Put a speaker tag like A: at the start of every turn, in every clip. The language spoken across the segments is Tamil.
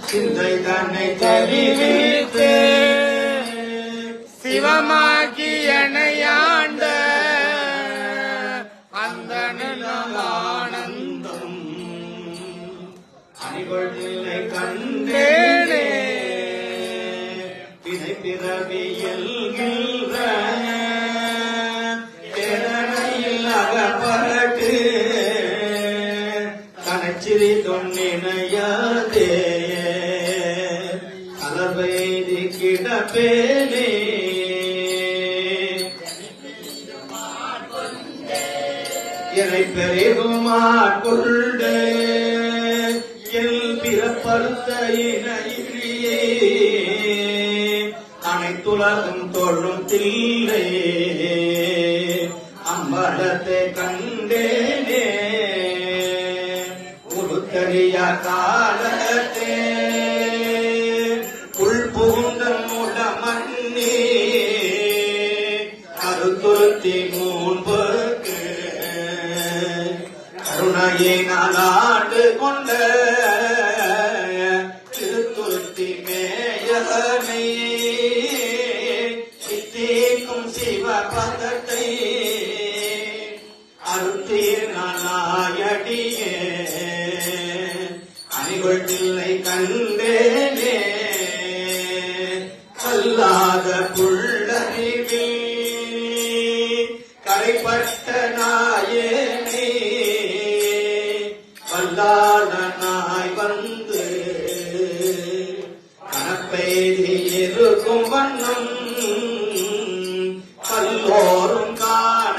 A: சிந்தை தன்னை தெரிவித்து
B: சிவமாகி எனையாண்ட அந்த நிலமானந்தம்
A: அணிகொள்நிலை கண்டேனே வினை பிறவியில் அகப்பட்டு கணச்சிரி தொன்னினையாதே கலவைதி கிடப்பேனே இறை பெரிதுமாட்கொண்டு எல் பிறப்பறுத்த இணையே அனைத்துலகம் தொழும் தில்லை அம்பலத்தை கண்டேனே உருத்தறிய காலத்தே உள்புகுந்த முடமன்னி கருத்துருத்தி மூன்புக்கு கருணையினால் ஆண்டு கொண்ட திருத்துருத்தி மேயனை சித்திக்கும் சிவபதத்தை அருத்தீர்நாயடியே அணிகொள்நிலை கண்டேனே கல்லாத புள்ளறிவில் கரைப்பட்ட நாயனே வல்லாளனாய் வந்து கணப்பெய்தி இருக்கும் வண்ணம் பல்லோரும் காண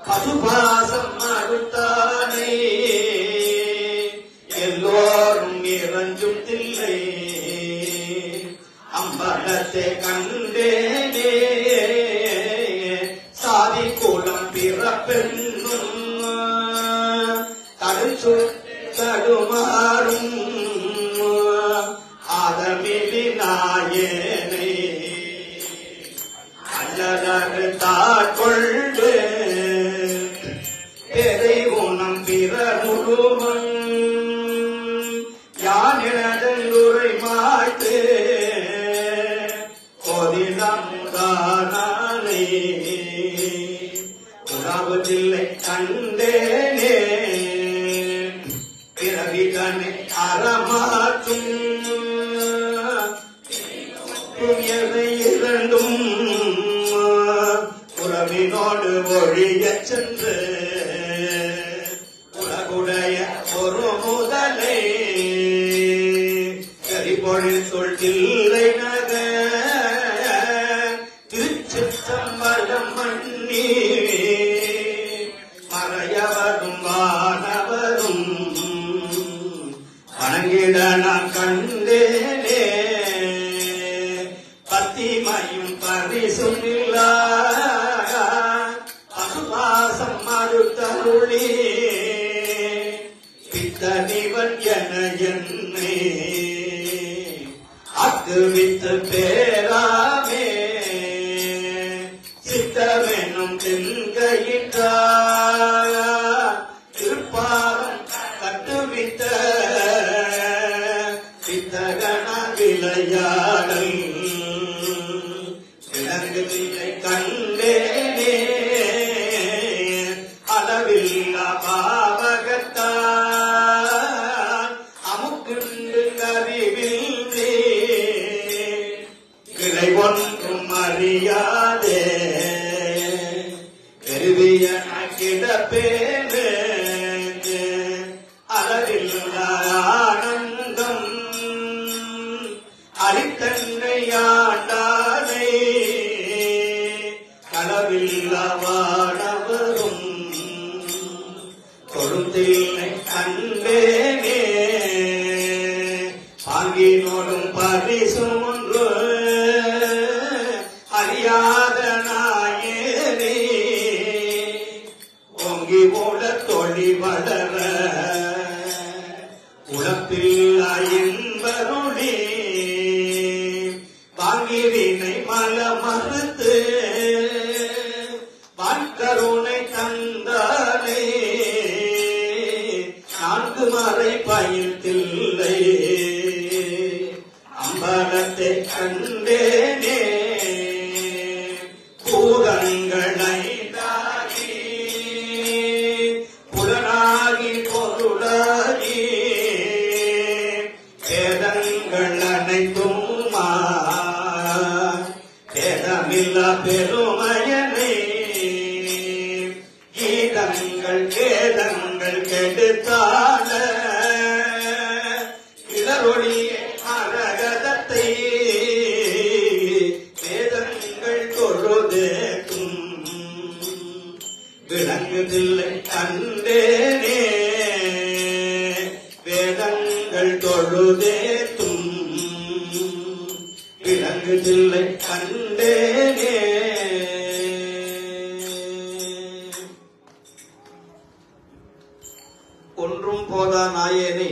A: பசுபாசம் மறுத்தானே எல்லோரும் இறஞ்சும் தில்லை அம்பலத்தை கண்டேனே சாதி கூலம் பிறப்பெண்ணும் தடுமாறும் ஆதமிலி நாயனை அல்லது தாட்கொண்டு பெரை உணம் பிற முழுவன் யானிடங்குறை மாய்த்து கோதிலமுதானே உணவுதில்லை கண்டேனே பிறவிதனை அறமாற்றும் எதை இரண்டும் உறவினோடு ஒழியச் சென்று உலகுடைய ஒரு முதலை கரிபொழில் சொல்கில்லை நக திருச்சிற்றம்பலம் மண்ணி மறையவரும் வானவரும் வணங்கிட நான் கண்டேனே பத்திமையும் பரிசும் இல்லா பசுபாசம் மறுத்தருளி பித்தனிவன் என என்னை அக்குவித்து பேராமே சித்தமெனும் தின்கையின்றார் திருப்பாரம் கட்டுவித்த சித்தகன விளையாடல் விலங்குகளை கண்டேனே அளவில்லா பாவகத்தான் அமுக்குண்டு அறிவில்லை கிளை ஒன்றும் அறியாதே பெருவியன கிடப்பேனே அளவில்லா ஆனந்தம் அரித்தன்னையாண்டானே களவில்லவானவரும் கொடுத்தில்லை கண்டேனே பாங்கினோடும் பரிசும் ஒன்று அறியாத நாயனே ஓங்கி ஓட தொழி வளர உலப்பில் இன்பருளே வாங்கி வினை மல மறுத்து கருணை தந்தானே நான்கு மறை பயிர்த்தில்லை அம்பலத்தை கண்டேனே பூதங்களை தாகி புலனாகி பொருளாகி வேதங்கள் அனைத்துமா வேதமில்லா பெருமையனே கீதங்கள் வேதங்கள் கெடுத்தால இடரொழிய அரகதத்தை வேதங்கள் தொழுதேக்கும் விளங்குதில்லை கண்டேனே வேதங்கள் தொழுதேக்கும் விளங்குதில்லை கண்டேனே. ஒன்றும் போதா நாயேனே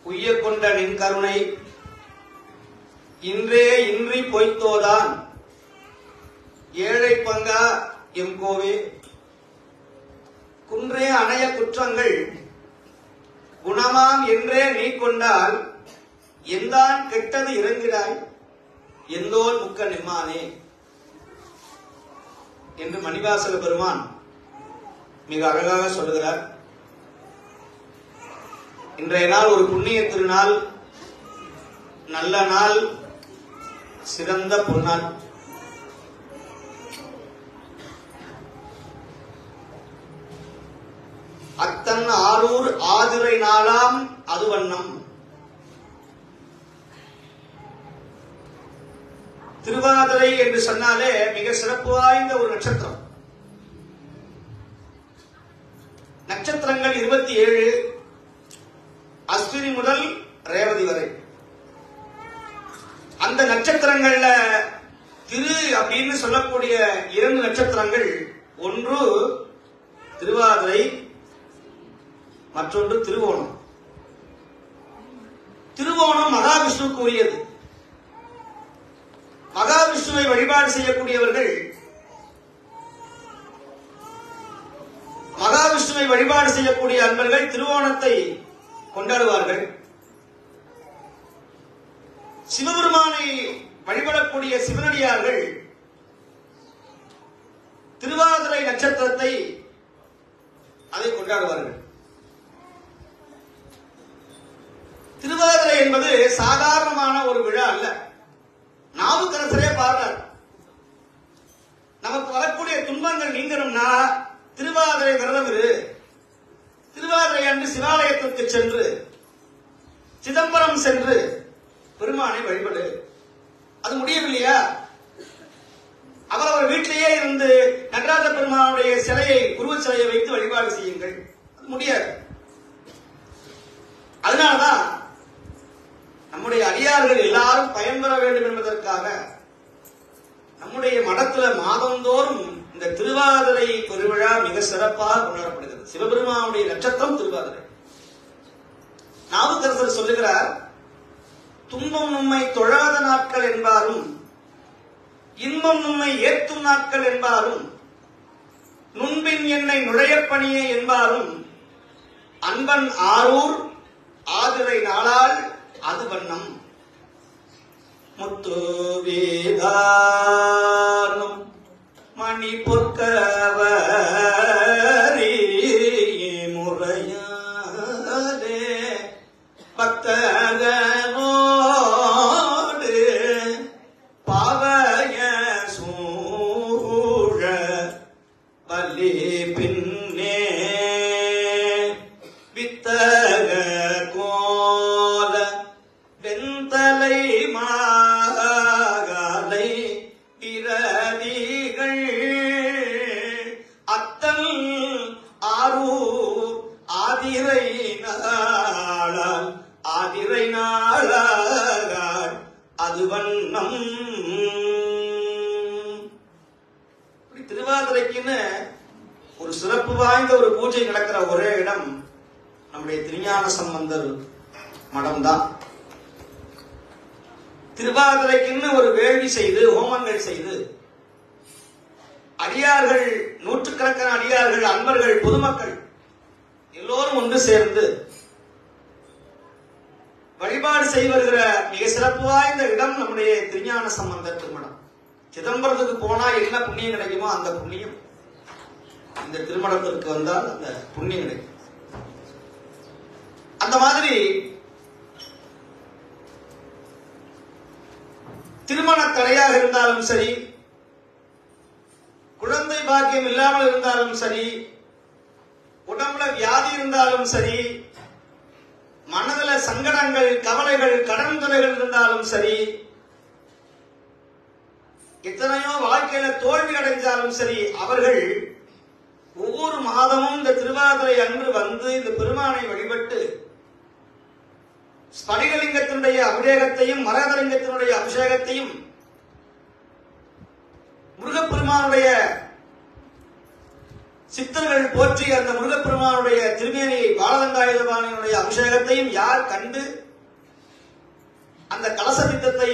A: உய்ய கொண்ட நின் கருணை இன்றே இன்றி பொய்த்தோதான் ஏழை பங்கா எம் கோவே குன்றே அணைய குற்றங்கள் குணமாம் என்றே நீ கொண்டால் எந்தான் கெட்டது இறங்கிறாய் எந்தோர் முக்க நிம்மானே என்று மணிவாசக பெருமான் மிக அழகாக சொல்லுகிறார். இன்றைய நாள் ஒரு புண்ணிய திருநாள், நல்ல நாள், சிறந்த பொன்னாள். அத்தன் ஆரூர் ஆதிரை நாளாம் அது வண்ணம். திருவாதிரை என்று சொன்னாலே மிக சிறப்பு வாய்ந்த ஒரு நட்சத்திரம். நட்சத்திரங்கள் 27, அஸ்வினி முதல் ரேவதி வரை. அந்த நட்சத்திரங்கள்ல திரு அப்படின்னு சொல்லக்கூடிய 2 நட்சத்திரங்கள், ஒன்று திருவாதிரை, மற்றொன்று திருவோணம். திருவோணம் மகாவிஷ்ணுவுக்கு உரியது. மகாவிஷ்ணுவை வழிபாடு செய்யக்கூடியவர்கள் மகாவிஷ்ணுவை வழிபாடு செய்யக்கூடிய அன்பர்கள் திருவோணத்தை கொண்டாடுவார்கள். சிவபெருமானை வழிபடக்கூடிய சிவனடியார்கள் திருவாதிரை நட்சத்திரத்தை அதை கொண்டாடுவார்கள். திருவாதிரை என்பது சாதாரணமான ஒரு விழா அல்ல. நாவுக்கரசரே பாடுறார், நமக்கு வரக்கூடிய துன்பங்கள் நீங்கணும்னா திருவாதிரை விரதம் இரு. திருவாதிரை அன்று சிவாலயத்திற்கு சென்று சிதம்பரம் சென்று பெருமானை வழிபடு. அது முடியவில்லையா, அவர் வீட்டிலேயே இருந்து நடராஜ பெருமானுடைய சிலையை, உருவ சிலையை வைத்து வழிபாடு செய்யுங்கள். அது முடியாது. அதனாலதான் நம்முடைய அடியார்கள் எல்லாரும் பயன்பெற வேண்டும் என்பதற்காக நம்முடைய மடத்துல மாதந்தோறும் இந்த திருவாதிரை பெருவிழா மிக சிறப்பாக கொண்டாடப்படுகிறது. சிவபெருமானுடைய நட்சத்திரம் திருவாதிரை. நாவுக்கரசர் சொல்லுகிறார், துன்பம் நம்மை தொழாத நாட்கள் என்பாரும் இன்பம் நம்மை ஏற்றும் நாட்கள் என்பாரும் நுண்பின் என்னை நுழையப்பணியே என்பாரும் அன்பன் ஆரூர் ஆதிரை நாளால் அது வண்ணம். முத்து வேதானம் மணி பொற்கவரி முறையாலே பக்தகனோடு பாவய சூழ பள்ளி பின்னே வித்தக கோல வெந்தலை மாலை பிரதிகள் அத்தல் ஆரூர் ஆதிரை நாளால் ஆதிரை நாளால் அது வண்ணம். திருவாதிரைக்குன்னு ஒரு சிறப்பு வாய்ந்த ஒரு பூஜை நடக்கிற ஒரே இடம் நம்முடைய திருஞான சம்பந்தர் மடம்தான். திருவாதிரைக்குன்னு ஒரு வேள்வி செய்து ஹோமங்கள் செய்து அடியார்கள், நூற்றுக்கணக்கான அடியார்கள், அன்பர்கள், பொதுமக்கள் எல்லோரும் ஒன்று சேர்ந்து வழிபாடு செய்து வருகிற மிக சிறப்பு வாய்ந்த இடம் நம்முடைய திருஞான சம்பந்தர் திருமணம். சிதம்பரத்துக்கு போனா என்ன புண்ணியம் கிடைக்குமோ அந்த புண்ணியம் இந்த திருமணத்திற்கு வந்தால் அந்த புண்ணியம் கிடைக்கும். அந்த மாதிரி திருமண தடையாக இருந்தாலும் சரி, குழந்தை பாக்கியம் இல்லாமல் இருந்தாலும் சரி, உடம்புல வியாதி இருந்தாலும் சரி, மனதில சங்கடங்கள், கவலைகள், கடன் தொலைகள் இருந்தாலும் சரி, எத்தனையோ வாழ்க்கையில தோல்வி அடைந்தாலும் சரி, அவர்கள் ஒவ்வொரு மாதமும் இந்த திருவாதிரை அன்று வந்து இந்த பெருமானை வழிபட்டு ஸ்படிகலிங்கத்தினுடைய அபிஷேகத்தையும் மரகதலிங்கத்தினுடைய அபிஷேகத்தையும் முருகப்பெருமானுடைய சித்தர்கள் போற்றி அந்த முருகப்பெருமானுடைய திருமேனியை பாலதண்டாயுதபாணியினுடைய அபிஷேகத்தையும் யார் கண்டு அந்த கலச திட்டத்தை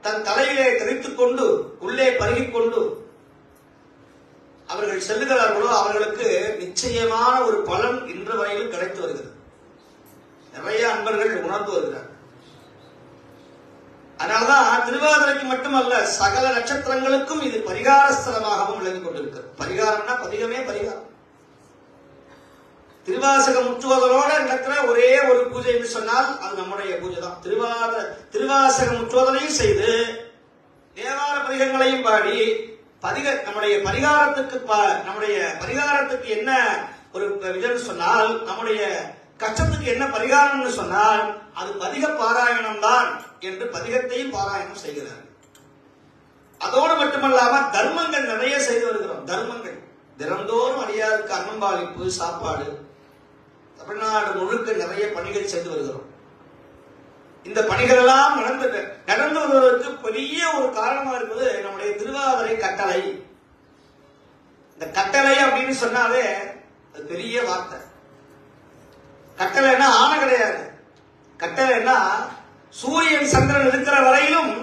A: தன் தலையிலே தெரித்துக் கொண்டு உள்ளே பருகிக் கொண்டு அவர்கள் செல்லுகிறார்களோ அவர்களுக்கு நிச்சயமான ஒரு பலன் இன்று வரையில் கிடைத்து வருகிறது. நிறைய அன்பர்கள் உணர்ந்து வருகிறார். அதனாலதான் திருவாதிரைக்கு மட்டுமல்ல சகல நட்சத்திரங்களுக்கும் இது பரிகார ஸ்தலமாகவும் விளங்கிக் கொண்டிருக்கிறது. பரிகாரம்னா பதிகமே பரிகாரம். திருவாசக முற்றுவதலோட நடக்கிற ஒரே ஒரு பூஜை என்று சொன்னால் அது நம்முடைய பூஜை தான். திருவாசக முற்றுவதலையும் செய்து தேவார பதிகங்களையும் பாடி நம்முடைய பரிகாரத்துக்கு என்ன ஒரு விதம் சொன்னால், நம்முடைய கஷ்டத்துக்கு என்ன பரிகாரம்னு சொன்னால் அது பதிக பாராயணம் தான் என்று பதிகத்தையும் பாராயணம் செய்கிறார். அதோடு மட்டுமல்லாம தர்மங்கள் நிறைய செய்து வருகிறோம். தர்மங்கள் தினந்தோறும் அடியாருக்கு அன்னம்பாளிப்பு, சாப்பாடு, தமிழ்நாடு முழுக்க நிறைய பணிகள் செய்து வருகிறோம். இந்த பணிகள் எல்லாம் நடந்து வருவதற்கு பெரிய ஒரு காரணமா இருப்பது நம்முடைய திருவாதிரை கட்டளை. இந்த கட்டளை அப்படின்னு சொன்னாலே அது பெரிய வார்த்தை. கட்டளைன்னா ஆணை கிடையாது. கட்டளைன்னா சூரியன் சந்திரன் இருக்கிற வரையிலும்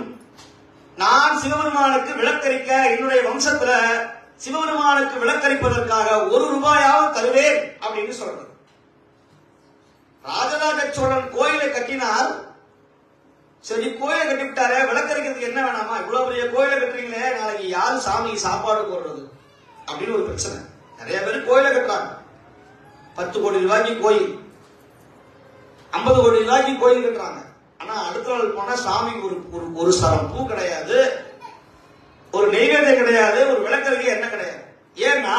A: நான் சிவபெருமானுக்கு விளக்கரிக்க, என்னுடைய வம்சத்துல சிவபெருமானுக்கு விளக்கரிப்பதற்காக 1 ரூபாயாவது தருவேன் அப்படின்னு சொல்றது. ராஜராஜ சோழன் கோயிலை கட்டினார். சரி, கோயிலை கட்டிவிட்டாரு, விளக்கரிக்கிறதுக்கு என்ன வேணாமா? இவ்வளவு பெரிய கோயிலை கட்டுறீங்களே, நாளைக்கு யாரு சாமிக்கு சாப்பாடு போடுறது அப்படின்னு ஒரு பிரச்சனை. நிறைய பேர் கோயிலை கட்டுறாங்க. 10 கோடி ரூபாய்க்கு கோயில், 50 கோடி ரூபாய்க்கு கோயில் கட்டுறாங்க. ஆனா அடுத்த நாள் போனா சாமிக்கு ஒரு சரம் பூ கிடையாது, ஒரு நெய்வேத்தியம் கிடையாது, ஒரு விளக்கரிக்கை என்ன கிடையாது. ஏன்னா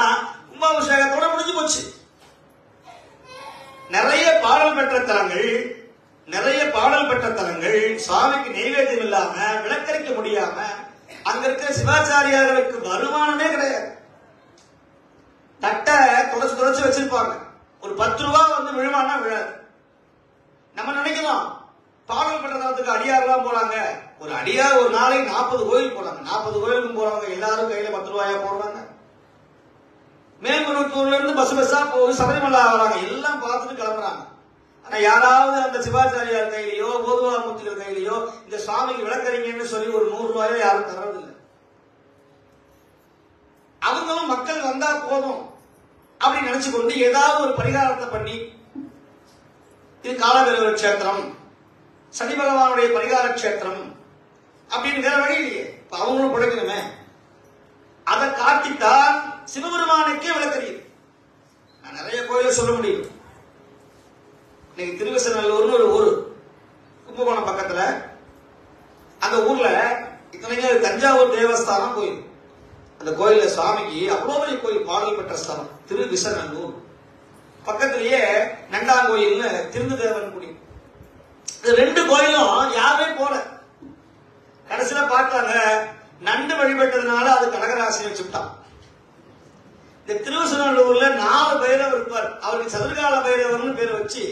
A: கும்பாபிஷேகத்தோட முடிஞ்சு போச்சு. நிறைய பாடல் பெற்ற தலங்கள் சுவாமிக்கு நெய்வேத்தியம் இல்லாம விளக்கரிக்க முடியாம அங்க இருக்கிற சிவாச்சாரியார்களுக்கு வருமானமே கிடையாது. தட்டை தொடச்சு வச்சிருப்பாங்க. ஒரு 10 ரூபாய் வந்து விழுமானா விழாது. நம்ம நினைக்கலாம் பாடல் பெற்ற தலத்துக்கு அடியாரெல்லாம் போறாங்க. ஒரு அடியார் ஒரு நாளைக்கு 40 கோயில் போறாங்க. 40 கோயிலுக்கும் போறவங்க எல்லாரும் கையில 10 ரூபாயா போடுறாங்க. மேல்மருவத்தூர்ல இருந்து பஸ்ஸா போய் சபரிமலை வராங்க. எல்லாம் பார்த்துட்டு கிளம்புறாங்க. ஆனா யாராவது அந்த சிவாச்சாரியார் கையிலையோ போதுவாமூர்த்திகள் கையிலையோ இந்த சுவாமிக்கு விளக்கறிங்கன்னு சொல்லி ஒரு 100 ரூபாயோ யாரும் தர்றதில்லை. அவங்களும் மக்கள் வந்தா போதும் அப்படின்னு நினைச்சு கொண்டு ஏதாவது ஒரு பரிகாரத்தை பண்ணி, இது காலபைரவர் கஷேத்திரம், சனி பகவானுடைய பரிகார கஷேத்திரம் அப்படின்னு வேற வழி இல்லையே. இப்ப அவங்களும் பிழைக்கணுமே, அதை காட்டித்தான் சிவபெருமானுக்கே விளக்கறியுது. நான் நிறைய கோயிலை சொல்ல முடியும். இன்னைக்கு திருவசநல்லூர்னு ஒரு ஊர், கும்பகோணம் பக்கத்துல. அந்த ஊர்ல இத்தனைக்கும் தஞ்சாவூர் தேவஸ்தானம் கோயில். அந்த கோயில்ல சுவாமிக்கு அவ்வளவு பெரிய கோயில், பாடல் பெற்ற ஸ்தலம் திருவிசநல்லூர். பக்கத்திலேயே நண்டாங்கோயில்னு திருந்துதேவன் குடி. இந்த 2 கோயிலும் யாருமே போல. கடைசியில பார்த்தாங்க, நண்டு வழிபட்டதுனால அது கடகராசியை வச்சுட்டான். இந்த திருவசநல்லூர்ல 4 பைரவர் இருப்பார். அவருக்கு சதுர்கால பைரவர்னு பேர் வச்சு,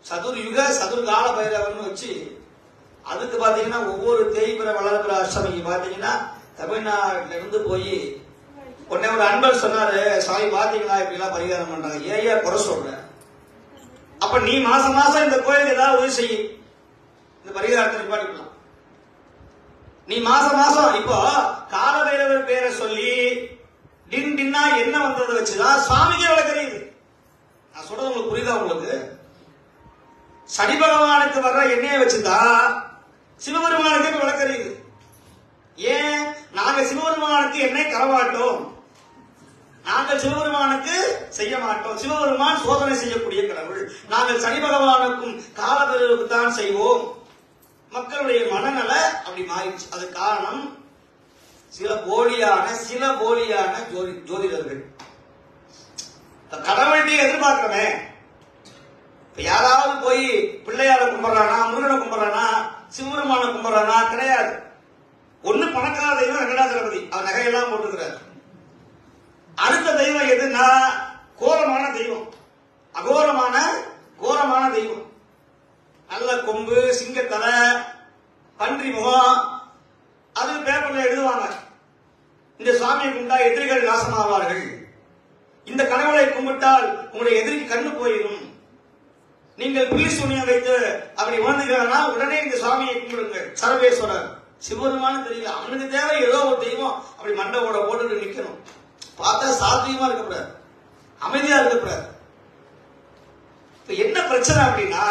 A: சதுர்யுக சதுர்கால பைரவர்னு வச்சு, அதுக்கு பாத்தீங்கன்னா ஒவ்வொரு தேய்பிற வளர்பிற அஷ்டமிக்கு பாத்தீங்கன்னா தமிழ்நாட்டில இருந்து போய் உடனே ஒரு அன்பர் சொன்னாரு, சாமி பாத்தீங்களா இப்படி எல்லாம் பரிகாரம் பண்றாங்க, ஏயா குறை சொல்ற? அப்ப நீ மாசம் மாசம் இந்த கோயிலுக்கு ஏதாவது உதவி செய்ய, இந்த பரிகாரத்தை நிப்பாட்டிக்கலாம். நீ மாசம் மாசம் இப்போ காலபைரவர் பேரை சொல்லி டின் டின்னா என்ன வந்ததை வச்சுதான் சுவாமிக்கே விளக்கறியுது. நான் சொல்றது உங்களுக்கு புரியுதா? உங்களுக்கு சனி பகவானுக்கு வர்ற எண்ணெயை வச்சுதான் சிவபெருமானுக்கு விளக்கறியுது. ஏன்? நாங்க சிவபெருமானுக்கு எண்ணெய் தரமாட்டோம், நாங்கள் சிவபெருமானுக்கு செய்ய மாட்டோம். சிவபெருமான் சோதனை செய்யக்கூடிய கடவுள். நாங்கள் சனி பகவானுக்கும் காலபைரவருக்கு தான் செய்வோம். மக்களுடைய மனநல அப்படி மாறிடுச்சு. அது காரணம் சில போலியான ஜோதிடர்கள். கடவுள்கிட்ட எதிர்பார்க்கிறமே, யாராவது போய் பிள்ளையார கும்பிடுறானா, முருகனை கும்பிடுறானா, சிவபெருமான கும்பிடுறானா? கிடையாது. ஒண்ணு பணக்கார தெய்வம் வெங்கடாச்சலபதி, அவர் நகையெல்லாம் போட்டுக்கிறார். அடுத்த தெய்வம் எதுன்னா கோரமான தெய்வம், கோரமான தெய்வம். நல்ல கொம்பு, சிங்கத்தலை, பன்றி முகம், அது பேப்பர்ல எழுதுவாங்க. இந்த சுவாமியை கும்பிட்டா எதிரிகள் நாசமாவார்கள், இந்த கடவுளை கும்பிட்டால் உங்களுடைய எதிரிக்கு கண்ணு போயிடும், நீங்கள் புலி சூனியம் வைத்து அப்படி உணர்ந்துக்கிறா உடனே இந்த சுவாமியை கும்பிடுங்கள். சர்வேஸ்வரர் சிவபெருமானு தெரியல, அவனுக்கு தேவை ஏதோ ஒரு தெய்வம் அப்படி மண்டபோட போட்டு நிக்கணும். பார்த்தா சாத்தியமா இருக்கக்கூடாது, அமைதியா இருக்கக்கூடாது. இப்ப என்ன பிரச்சனை அப்படின்னா,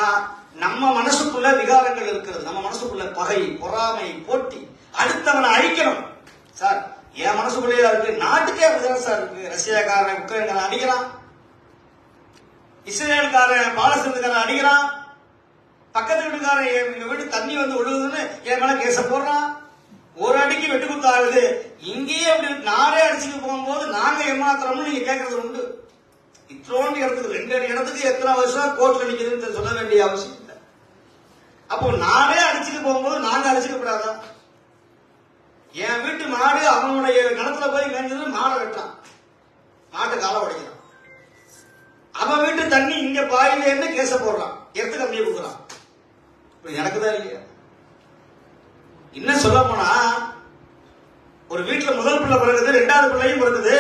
A: நம்ம மனசுக்குள்ள விகாரங்கள் இருக்கிறது, நம்ம மனசுக்குள்ள பகை, பொறாமை, போட்டி, அடுத்தவனை அழிக்கணும். சார் என் மனசுக்குள்ளேயே இருக்கு, நாட்டுக்கே அப்படிதான் சார் இருக்கு. ரஷ்யாக்காரன் உக்ரைன்காரன் அடிக்கிறான், இஸ்ரேலுக்காரன் பாலஸ்தீனக்காரன் அடிக்கிறான், பக்கத்து வீட்டுக்காரன் எங்க வீட்டு தண்ணி வந்து ஒழுகுதுன்னு என் மேல கேச போடுறான், ஒரு அடிக்கு வெட்டு குத்து ஆகுது. இங்கேயே அப்படி நாடே அடிச்சுட்டு போகும்போது நாங்க ஏமாத்துறோம்னு நீங்க கேட்கறது உண்டு. இத்தோண்டு இடத்துக்கு 2 இடத்துக்கு எத்தனை வருஷம் கோர்ட்ல நிக்குதுன்னு சொல்ல வேண்டிய அவசியம் இல்லை. அப்போ நாடே அடிச்சுட்டு போகும்போது நாங்க அடிச்சுக்க கூடாதா? என் வீட்டு மாடு அவனுடைய நிலத்துல போய் மேய்ஞ்சது, மாடை வெட்டான், மாட்டு காலை உடைக்கிறான். அவன் வீட்டு தண்ணி இங்க பாயிலேன்னு கேச போடுறான், எடுத்து கம்மியா கொடுக்குறான். எனக்குதான் இல்லையா? இன்னும் சொல்ல போனா, ஒரு வீட்டுல முதல் பிள்ளை பிறகுது, 2வது பிள்ளையும் பிறகுது.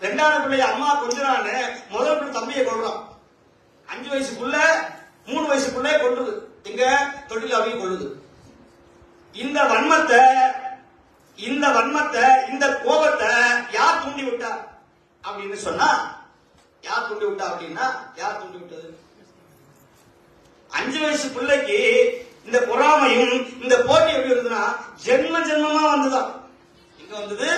A: 2வது பிள்ளைய அம்மா கொஞ்சான்னு முதல் பிள்ளை தம்பியை கொள்றான். 5 வயசுக்குள்ள 3 வயசுக்குள்ள கொள்ளுது, இங்க தொட்டில் அவையும் கொள்ளுது. இந்த வன்மத்தை, இந்த கோபத்தை யார் தூண்டி விட்டா அப்படின்னு சொன்னா, யார் தூண்டி விட்டா அப்படின்னா, யார் தூண்டி விட்டது? 5 வயசு பிள்ளைக்கு இந்த பொறாமையும் இந்த போட்டி எப்படி வந்ததுன்னா, ஜென்மமா வந்துதான். இங்க வந்தது.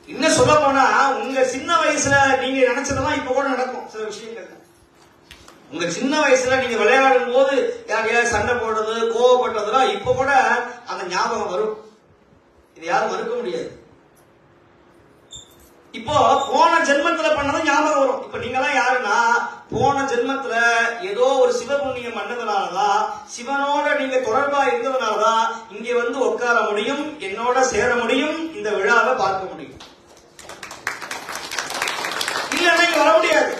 A: இன்னும் சொல்ல போனா, உங்க சின்ன வயசுல நீங்க நினைச்சதெல்லாம் இப்ப கூட நடக்கும். சில விஷயங்கள் உங்க சின்ன வயசுல நீங்க விளையாடும் போது யாரையாவது சண்டை போடுறது, கோவப்பட்டதுலாம் இப்ப கூட அந்த ஞாபகம் வரும். இது யாரும் மறுக்க முடியாது. இப்போ போன ஜென்மத்துல பண்ணதும் ஞாபகம் வரும். இப்ப நீங்களாம் யாருன்னா, போன ஜென்மத்துல ஏதோ ஒரு சிவபுண்ணியம் பண்ணதுனாலதான், சிவனோட நீங்க தொடர்பா இருந்ததுனாலதான் இங்க வந்து உட்கார முடியும், என்னோட சேர முடியும், இந்த விழாவை பார்க்க முடியும். இல்லைன்னா இங்க வர முடியாது.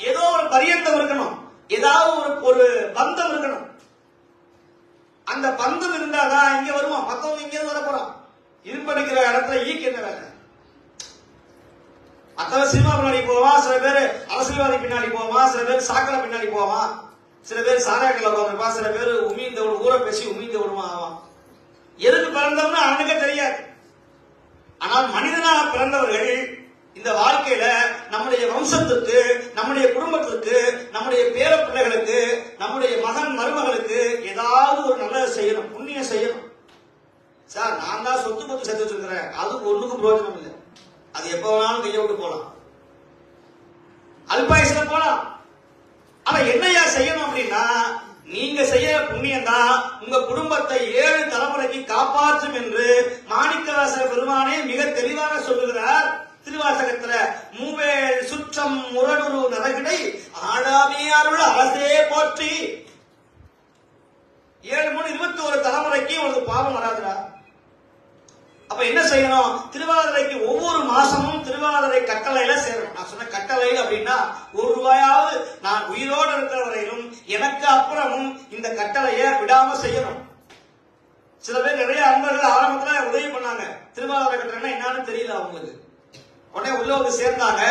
A: ஏதோ ஒரு பரியந்தம் இருக்கணும், ஏதாவது ஒரு பந்தம் இருக்கணும். அந்த பந்தம் இருந்தாதான் இங்க வருவோம். மத்தவங்க இங்க வர போறோம். இருப்படிக்கிற இடத்துல ஈக்கு என்ன வேலை? மத்தவன் சினிமா பின்னாடி போவான், சில பேர் அரசியல்வாதி பின்னாடி போவான், சில பேர் சாக்கடை பின்னாடி போவான், சில பேர் சாராயக்கல்ல உட்காந்துருப்பான், சில பேர் உமிழ்ந்த ஊரை பேசி உமிழ்ந்த விடுமா ஆவான். எதுக்கு பிறந்தவன்னு அவனுக்கே தெரியாது. ஆனால் மனிதனாக பிறந்தவர்கள் இந்த வாழ்க்கையில நம்முடைய வம்சத்துக்கு, நம்முடைய குடும்பத்துக்கு, நம்முடைய பேர பிள்ளைகளுக்கு, நம்முடைய மகன் மருமகளுக்கு ஏதாவது ஒரு நல்லது செய்யணும், புண்ணியம் செய்யணும். சார் நான் தான் சொத்து பத்து சேர்த்து வச்சிருக்கிறேன், அதுக்கு ஒண்ணுக்கும் பிரயோஜனம் இல்லை. அது எப்ப வேணாலும் கைய விட்டு போலாம், அல்பாயுசுல போலாம். ஆனா என்னையா செய்யணும் அப்படின்னா, நீங்க செய்ய புண்ணியம் தான் உங்க குடும்பத்தை 7 தலைமுறைக்கு காப்பாற்றும் என்று மாணிக்கவாசக பெருமானே மிக தெளிவாக சொல்லுகிறார் திருவாசகத்துல. மூவேல் சுற்றம் முரணுரு நரகிடை ஆடாமே அருள் அரசே போற்றி. 7 3 21 தலைமுறைக்கு உங்களுக்கு பாவம் வராதுடா. அப்ப என்ன செய்யணும்? திருவாதிரைக்கு ஒவ்வொரு மாசமும் திருவாதிரை கட்டளையில சேரணும். நான் சொன்ன கட்டளை அப்படின்னா, ₹1 நான் உயிரோடு இருக்கிற வரையிலும் எனக்கு அப்புறமும் இந்த கட்டளையை விடாம செய்யணும். சில பேர் நிறைய அன்பர்கள் ஆரம்பத்துல உதவி பண்ணாங்க, திருவாதிரை கட்டளைன்னா என்னன்னு தெரியல அவங்களுக்கு. உடனே உள்ள வந்து சேர்ந்தாங்க.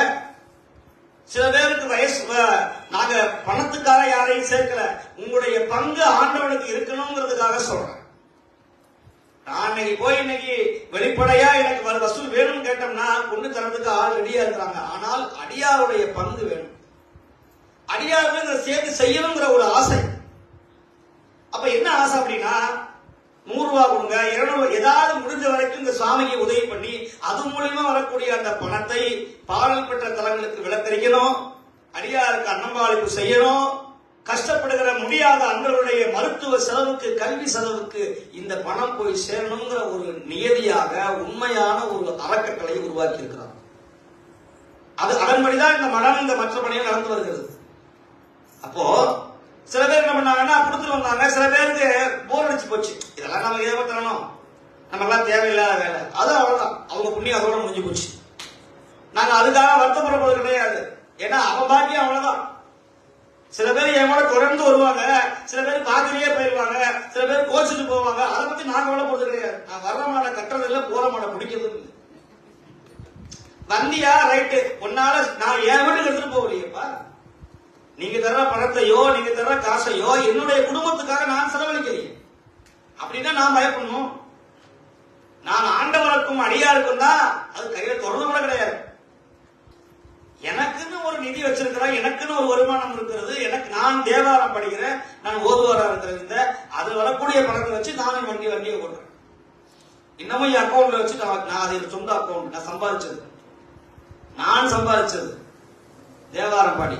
A: சில பேருக்கு வயசு, நாங்க பணத்துக்காக யாரையும் சேர்க்கல, உங்களுடைய பங்கு ஆண்டவனுக்கு இருக்கணுங்கிறதுக்காக சொல்றேன். நான் இன்னைக்கு வெளிப்படையா எனக்கு கொண்டு தரதுக்கு ஆள் ரெடியா இருக்கிறாங்க. ஆனால் அடியாருடைய பங்கு வேணும். அடியார்கள் சேர்த்து செய்யணுங்கிற ஒரு ஆசை. அப்ப என்ன ஆசை அப்படின்னா, 100 ரூபாய் கொடுங்க, 200, ஏதாவது முடிஞ்ச வரைக்கும் இந்த சுவாமிக்கு உதவி பண்ணி அது மூலியமா வரக்கூடிய அந்த பணத்தை பாடல் பெற்ற தலங்களுக்கு விலக்கரிக்கணும், அடியாருக்கு அன்னம்பாளிப்பு செய்யணும், கஷ்டப்படுகிற முடியாத அன்பர்களுடைய மருத்துவ செலவுக்கு, கல்வி செலவுக்கு இந்த பணம் போய் சேரணுங்கிற ஒரு நியதியாக உண்மையான ஒரு அறக்கட்டளை உருவாக்கி இருக்கிறார். அதன்படிதான் இந்த மனம் இந்த மற்ற பணிகள் நடந்து வருகிறது. அப்போ சில பேர் என்ன பண்ணாங்கன்னா கொடுத்துட்டு வந்தாங்க. சில பேருக்கு போர் அடிச்சு போச்சு, இதெல்லாம் நமக்கு ஏதோ தரணும், நமக்கெல்லாம் தேவையில்லாத வேலை, அது அவ்வளவுதான், அவங்க புண்ணியம் அதோட முடிஞ்சு போச்சு. நாங்க அதுக்காக வருத்தப்பட போது கிடையாது. ஏன்னா அவன் பாக்கியம் அவ்வளவுதான். சில பேர் என் கூட தொடர்ந்து வருவாங்க, சில பேர் பாதிலேயே போயிருவாங்க, சில பேர் கோச்சிட்டு போவாங்க. அதை பத்தி நாங்க எவ்வளவு போறது கிடையாது. நான் வர்ற மாட கட்டுறது இல்லை, போற மாட பிடிக்கிறது இல்லை. வந்தியா ரைட்டு, உன்னால நான் என் வீட்டுக்கு எடுத்துட்டு போகலையப்பா. நீங்க தர்ற பணத்தையோ நீங்க தர்ற காசையோ என்னுடைய குடும்பத்துக்காக நான் செலவழிக்கிறேன் அப்படின்னா நான் பயப்படணும். நான் ஆண்டவனுக்கும் அடியாருக்கும் தான் அது கையில தொடர்ந்து கூட கிடையாது. எனக்குன்னு ஒரு நிதி வச்சிருக்கிறேன், எனக்குன்னு ஒரு வருமானம் இருக்கிறது, எனக்கு நான் தேவாரம் படிக்கிறேன், நான் ஓதுவாரா இருக்கிறது, அது வரக்கூடிய பணத்தை வச்சு நானும் வண்டியை போடுறேன். இன்னமும் என் அக்கௌண்ட்ல வச்சு நான் அது சொந்த அக்கௌண்ட், நான் சம்பாதிச்சது தேவாரம் பாடி.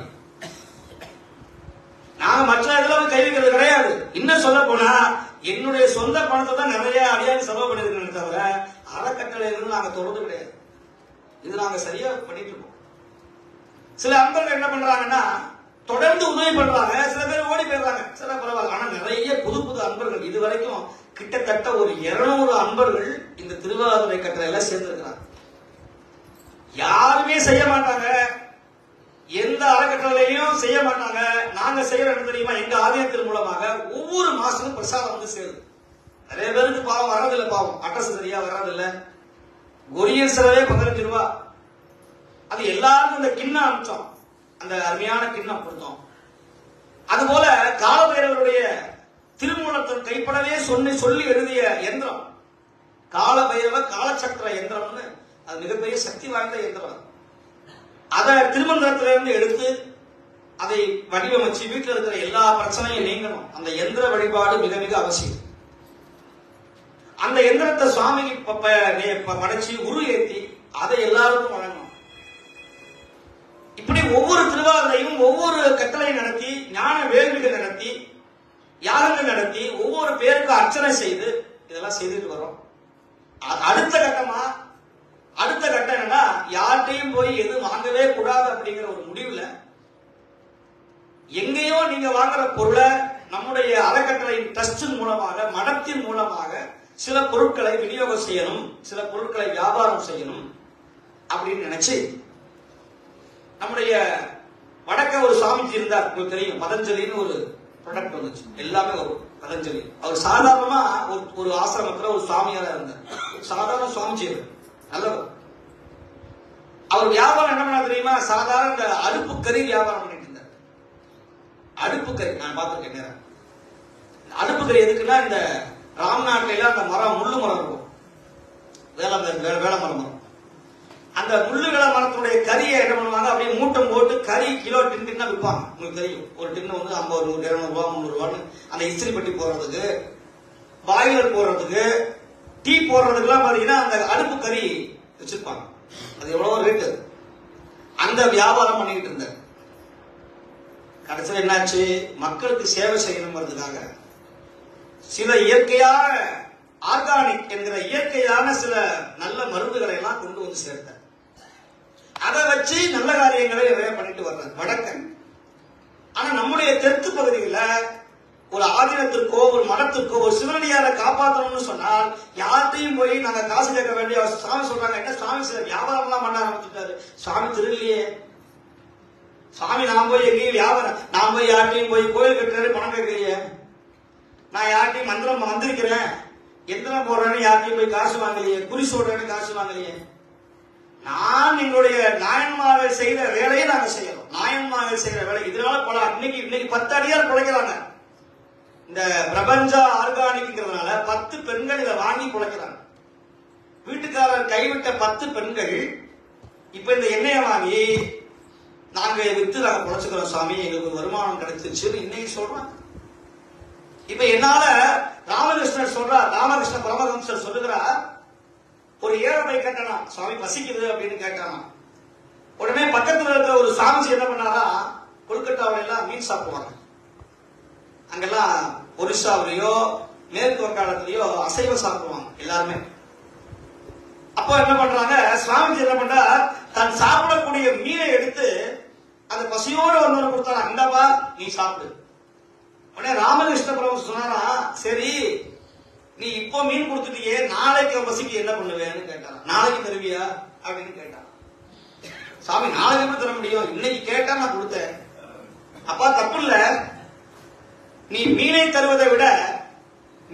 A: நாங்க மற்ற இதுல கை வைக்கிறது கிடையாது. இன்னும் சொல்ல போனா என்னுடைய சொந்த பணத்தை தான் நிறைய அடியாருக்கு செலவு பண்ணிருக்கேன் தவிர அறக்கட்டளைகள் நாங்க தொடர்ந்து கிடையாது. இது நாங்க சரியா பண்ணிட்டு இருக்கோம். சில அன்பர்கள் என்ன பண்றாங்கன்னா தொடர்ந்து உதவி பண்றாங்க, சில பேர் ஓடி போயிடுறாங்க, சில பரவாயில்ல. ஆனா நிறைய புது புது அன்பர்கள் இதுவரைக்கும் கிட்டத்தட்ட ஒரு 200 அன்பர்கள் இந்த திருவாரூரை கட்டளையில சேர்ந்திருக்கிறாங்க. யாருமே செய்ய மாட்டாங்க, எந்த அறக்கட்டளையும் செய்ய மாட்டாங்க. நாங்க செய்யறது தெரியுமா, எங்க ஆலயத்தின் மூலமாக ஒவ்வொரு மாசமும் பிரசாதம் வந்து சேருது. நிறைய பேருக்கு பாவம் வர்றதில்லை, பாவம் அட்ரஸ் சரியா வர்றதில்லை. கொரியர் செலவே 15 ரூபாய். அது எல்லாருக்கும் இந்த கிண்ணம் அனுப்பிச்சோம், அந்த அருமையான கிண்ணம் கொடுத்தோம். அதுபோல காலபைரவருடைய திருமூலத்தின் கைப்படவே சொல்லி எழுதிய யந்திரம் காலபைரவ காலச்சக்கர யந்திரம்னு, அது மிகப்பெரிய சக்தி வாய்ந்த யந்திரம். அதை திருமந்திரத்திலிருந்து எடுத்து அதை வடிவமைச்சு வீட்டில் இருக்கிற எல்லா பிரச்சனையும் நீங்கணும். அந்த எந்திர வழிபாடு மிக மிக அவசியம். அந்த எந்திரத்தை சுவாமிக்கு படைச்சு உரு ஏற்றி அதை எல்லாருக்கும் வழங்கணும். இப்படி ஒவ்வொரு திருவாரூரையும் ஒவ்வொரு கட்டளை நடத்தி, ஞான வேள்விகள் நடத்தி, யாகங்கள் நடத்தி, ஒவ்வொரு பேருக்கு அர்ச்சனை செய்து இதெல்லாம் செய்துட்டு வரோம். அடுத்த கட்டம் என்னன்னா, யார்கிட்டையும் போய் எது வாங்கவே கூடாது அப்படிங்கிற ஒரு முடிவுல, எங்கேயோ நீங்க வாங்குற பொருளை நம்முடைய அறக்கட்டளையின் ட்ரஸ்ட் மூலமாக, மடத்தின் மூலமாக சில பொருட்களை விநியோகம் செய்யணும், சில பொருட்களை வியாபாரம் செய்யணும் அப்படின்னு நினைச்சு, நம்முடைய வடக்க ஒரு சுவாமிஜி இருந்தார், உங்களுக்கு தெரியும், பதஞ்சலின்னு ஒரு ப்ராடக்ட் வந்துச்சு, எல்லாமே வரும் பதஞ்சலி. அவர் சாதாரணமா ஒரு ஆசிரமத்துல ஒரு சுவாமியாரா இருந்தார், சாதாரண சுவாமிஜி, நல்லவர். அவர் வியாபாரம் என்ன பண்ண தெரியுமா, சாதாரண இந்த அடுப்பு கறி வியாபாரம் பண்ணிட்டு இருந்தார். அடுப்பு கறி நான் பார்த்திருக்கேன் நேரம். அடுப்பு கறி எதுக்குன்னா, இந்த ராம்நாட்டில அந்த மரம், முள்ளு மரம் இருக்கும், வேலை மரம். அந்த முள்ளு வேலை மரத்துடைய கறியை என்ன பண்ணுவாங்க, அப்படியே மூட்டம் போட்டு கறி கிலோ டின்னா விற்பாங்க. உங்களுக்கு தெரியும், ஒரு டின்னு வந்து 50, 100, 200 ரூபாய், 300 ரூபான்னு. அந்த இஸ்திரி பட்டி போடுறதுக்கு, பாய்லர் போடுறதுக்கு, டீ போடுறதுக்குலாம் பாத்தீங்கன்னா அந்த அடுப்பு கறி வச்சிருப்பாங்க. அது எவ்வளவு ரேட்டு. அந்த வியாபாரம் பண்ணிக்கிட்டு இருந்தார். கடைசியில் என்னாச்சு, மக்களுக்கு சேவை செய்யணுங்கிறதுக்காக சில இயற்கையான ஆர்கானிக் என்கிற இயற்கையான சில நல்ல மருந்துகளை எல்லாம் கொண்டு வந்து சேர்த்தார். அதை வச்சு நல்ல காரியங்களை நிறைய பண்ணிட்டு வர்றார் வடக்கன். ஆனா நம்முடைய தெற்கு பகுதியில் ஒரு ஆதீனத்திற்கோ ஒரு மடத்திற்கோ ஒரு சிவனடியாரை காப்பாற்றணும்னு சொன்னால் யார்ட்டையும் போய் நாங்க காசு கேட்க வேண்டிய சாமி சொல்றாங்க. என்ன சாமி சில வியாபாரம் எல்லாம் பண்ண ஆரம்பிச்சுட்டாரு, சாமி திருடலையே, சாமி நான் போய் எங்கேயும் வியாபாரம், நான் போய் யார்ட்டையும் போய் கோயில் கட்டுறாரு பணம் கேட்கலையே, நான் யார்ட்டையும் மந்திரம் வந்திருக்கிறேன், எந்திரம் போடுறேன்னு யார்ட்டையும் போய் காசு வாங்கலையே, குறி சொல்றேன்னு காசு வாங்கலையே. நான் எங்களுடைய நாயன்மார்கள் செய்த வேலையை நாங்க செய்யறோம். நாயன்மார்கள் செய்யற வேலை இதனால பல இன்னைக்கு 10 அடியார் பிழைக்கிறாங்க. இந்த பிரபஞ்ச ஆர்கானிக்ங்கிறதுனால 10 பெண்கள் இதை வாங்கி பிழைக்கிறாங்க. வீட்டுக்காரர் கைவிட்ட 10 பெண்கள் இப்ப இந்த எண்ணெயை வாங்கி நாங்க வித்து நாங்க பொழைச்சுக்கிறோம் சாமி, எங்களுக்கு ஒரு வருமானம் கிடைச்சிருச்சுன்னு இன்னைக்கு சொல்றாங்க. இப்ப என்னால ராமகிருஷ்ணர் சொல்றார், ராமகிருஷ்ண பரமஹம்சர் சொல்லுகிறார், ஒரு ஏழை போய் கேட்டானா சுவாமி பசிக்குது அப்படின்னு கேட்டானா. உடனே பக்கத்துல இருக்கிற ஒரு சாமிஜி என்ன பண்ணாரா, கொல்கட்டாவில எல்லாம் மீன் சாப்பிடுவாங்க. அங்கெல்லாம் ஒரிசாவிலேயோ மேற்கு வங்காளத்திலேயோ அசைவம் சாப்பிடுவாங்க எல்லாருமே. அப்போ என்ன பண்றாங்க, சுவாமிஜி என்ன பண்றா, தான் சாப்பிடக்கூடிய மீனை எடுத்து அந்த பசியோடு ஒன்று கொடுத்தாரா, இந்தப்பா நீ சாப்பிடு. உடனே ராமகிருஷ்ண பரமஹம்சர் சொன்னாரா, சரி நீ இப்போ மீன் கொடுத்துட்டியே, நாளைக்கு பசிக்கு என்ன பண்ணுவேன்னு கேட்டாரா. நாளைக்கு தருவியா அப்படின்னு கேட்டாரா. சாமி நாளைக்கு எப்படி தர முடியும், இன்னைக்கு கேட்டா நான் கொடுத்தேன். அப்பா தப்பு இல்ல, நீ மீனை தருவதை விட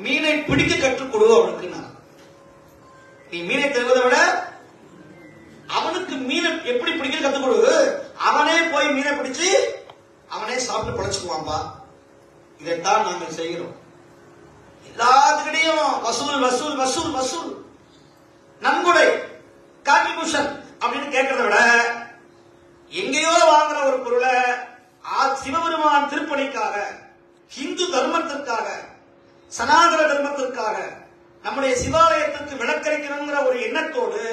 A: மீனை பிடிக்க கற்றுக் கொடு அவனுக்கு. நீ மீனை தருவதை விட அவனுக்கு மீனை எப்படி பிடிக்க கற்றுக் கொடு, அவனே போய் மீனை பிடிச்சு அவனே சாப்பிட்டு பழச்சுக்குவான்பா. இதைத்தான் நாங்கள் செய்கிறோம். எல்லாத்துக்கிட்டையும் வசூல் வசூல் வசூல் வசூல், நன்கொடை கான்ட்ரிபியூஷன் அப்படின்னு கேட்கறத விட எங்கேயோ வாங்குற ஒரு பொருளை சிவபெருமான் திருப்பணிக்காக, ஹிந்து தர்மத்திற்காக, சனாதன தர்மத்திற்காக, நம்முடைய சிவாலயத்திற்கு விளக்கரிக்கணுங்கிற ஒரு எண்ணத்தோடு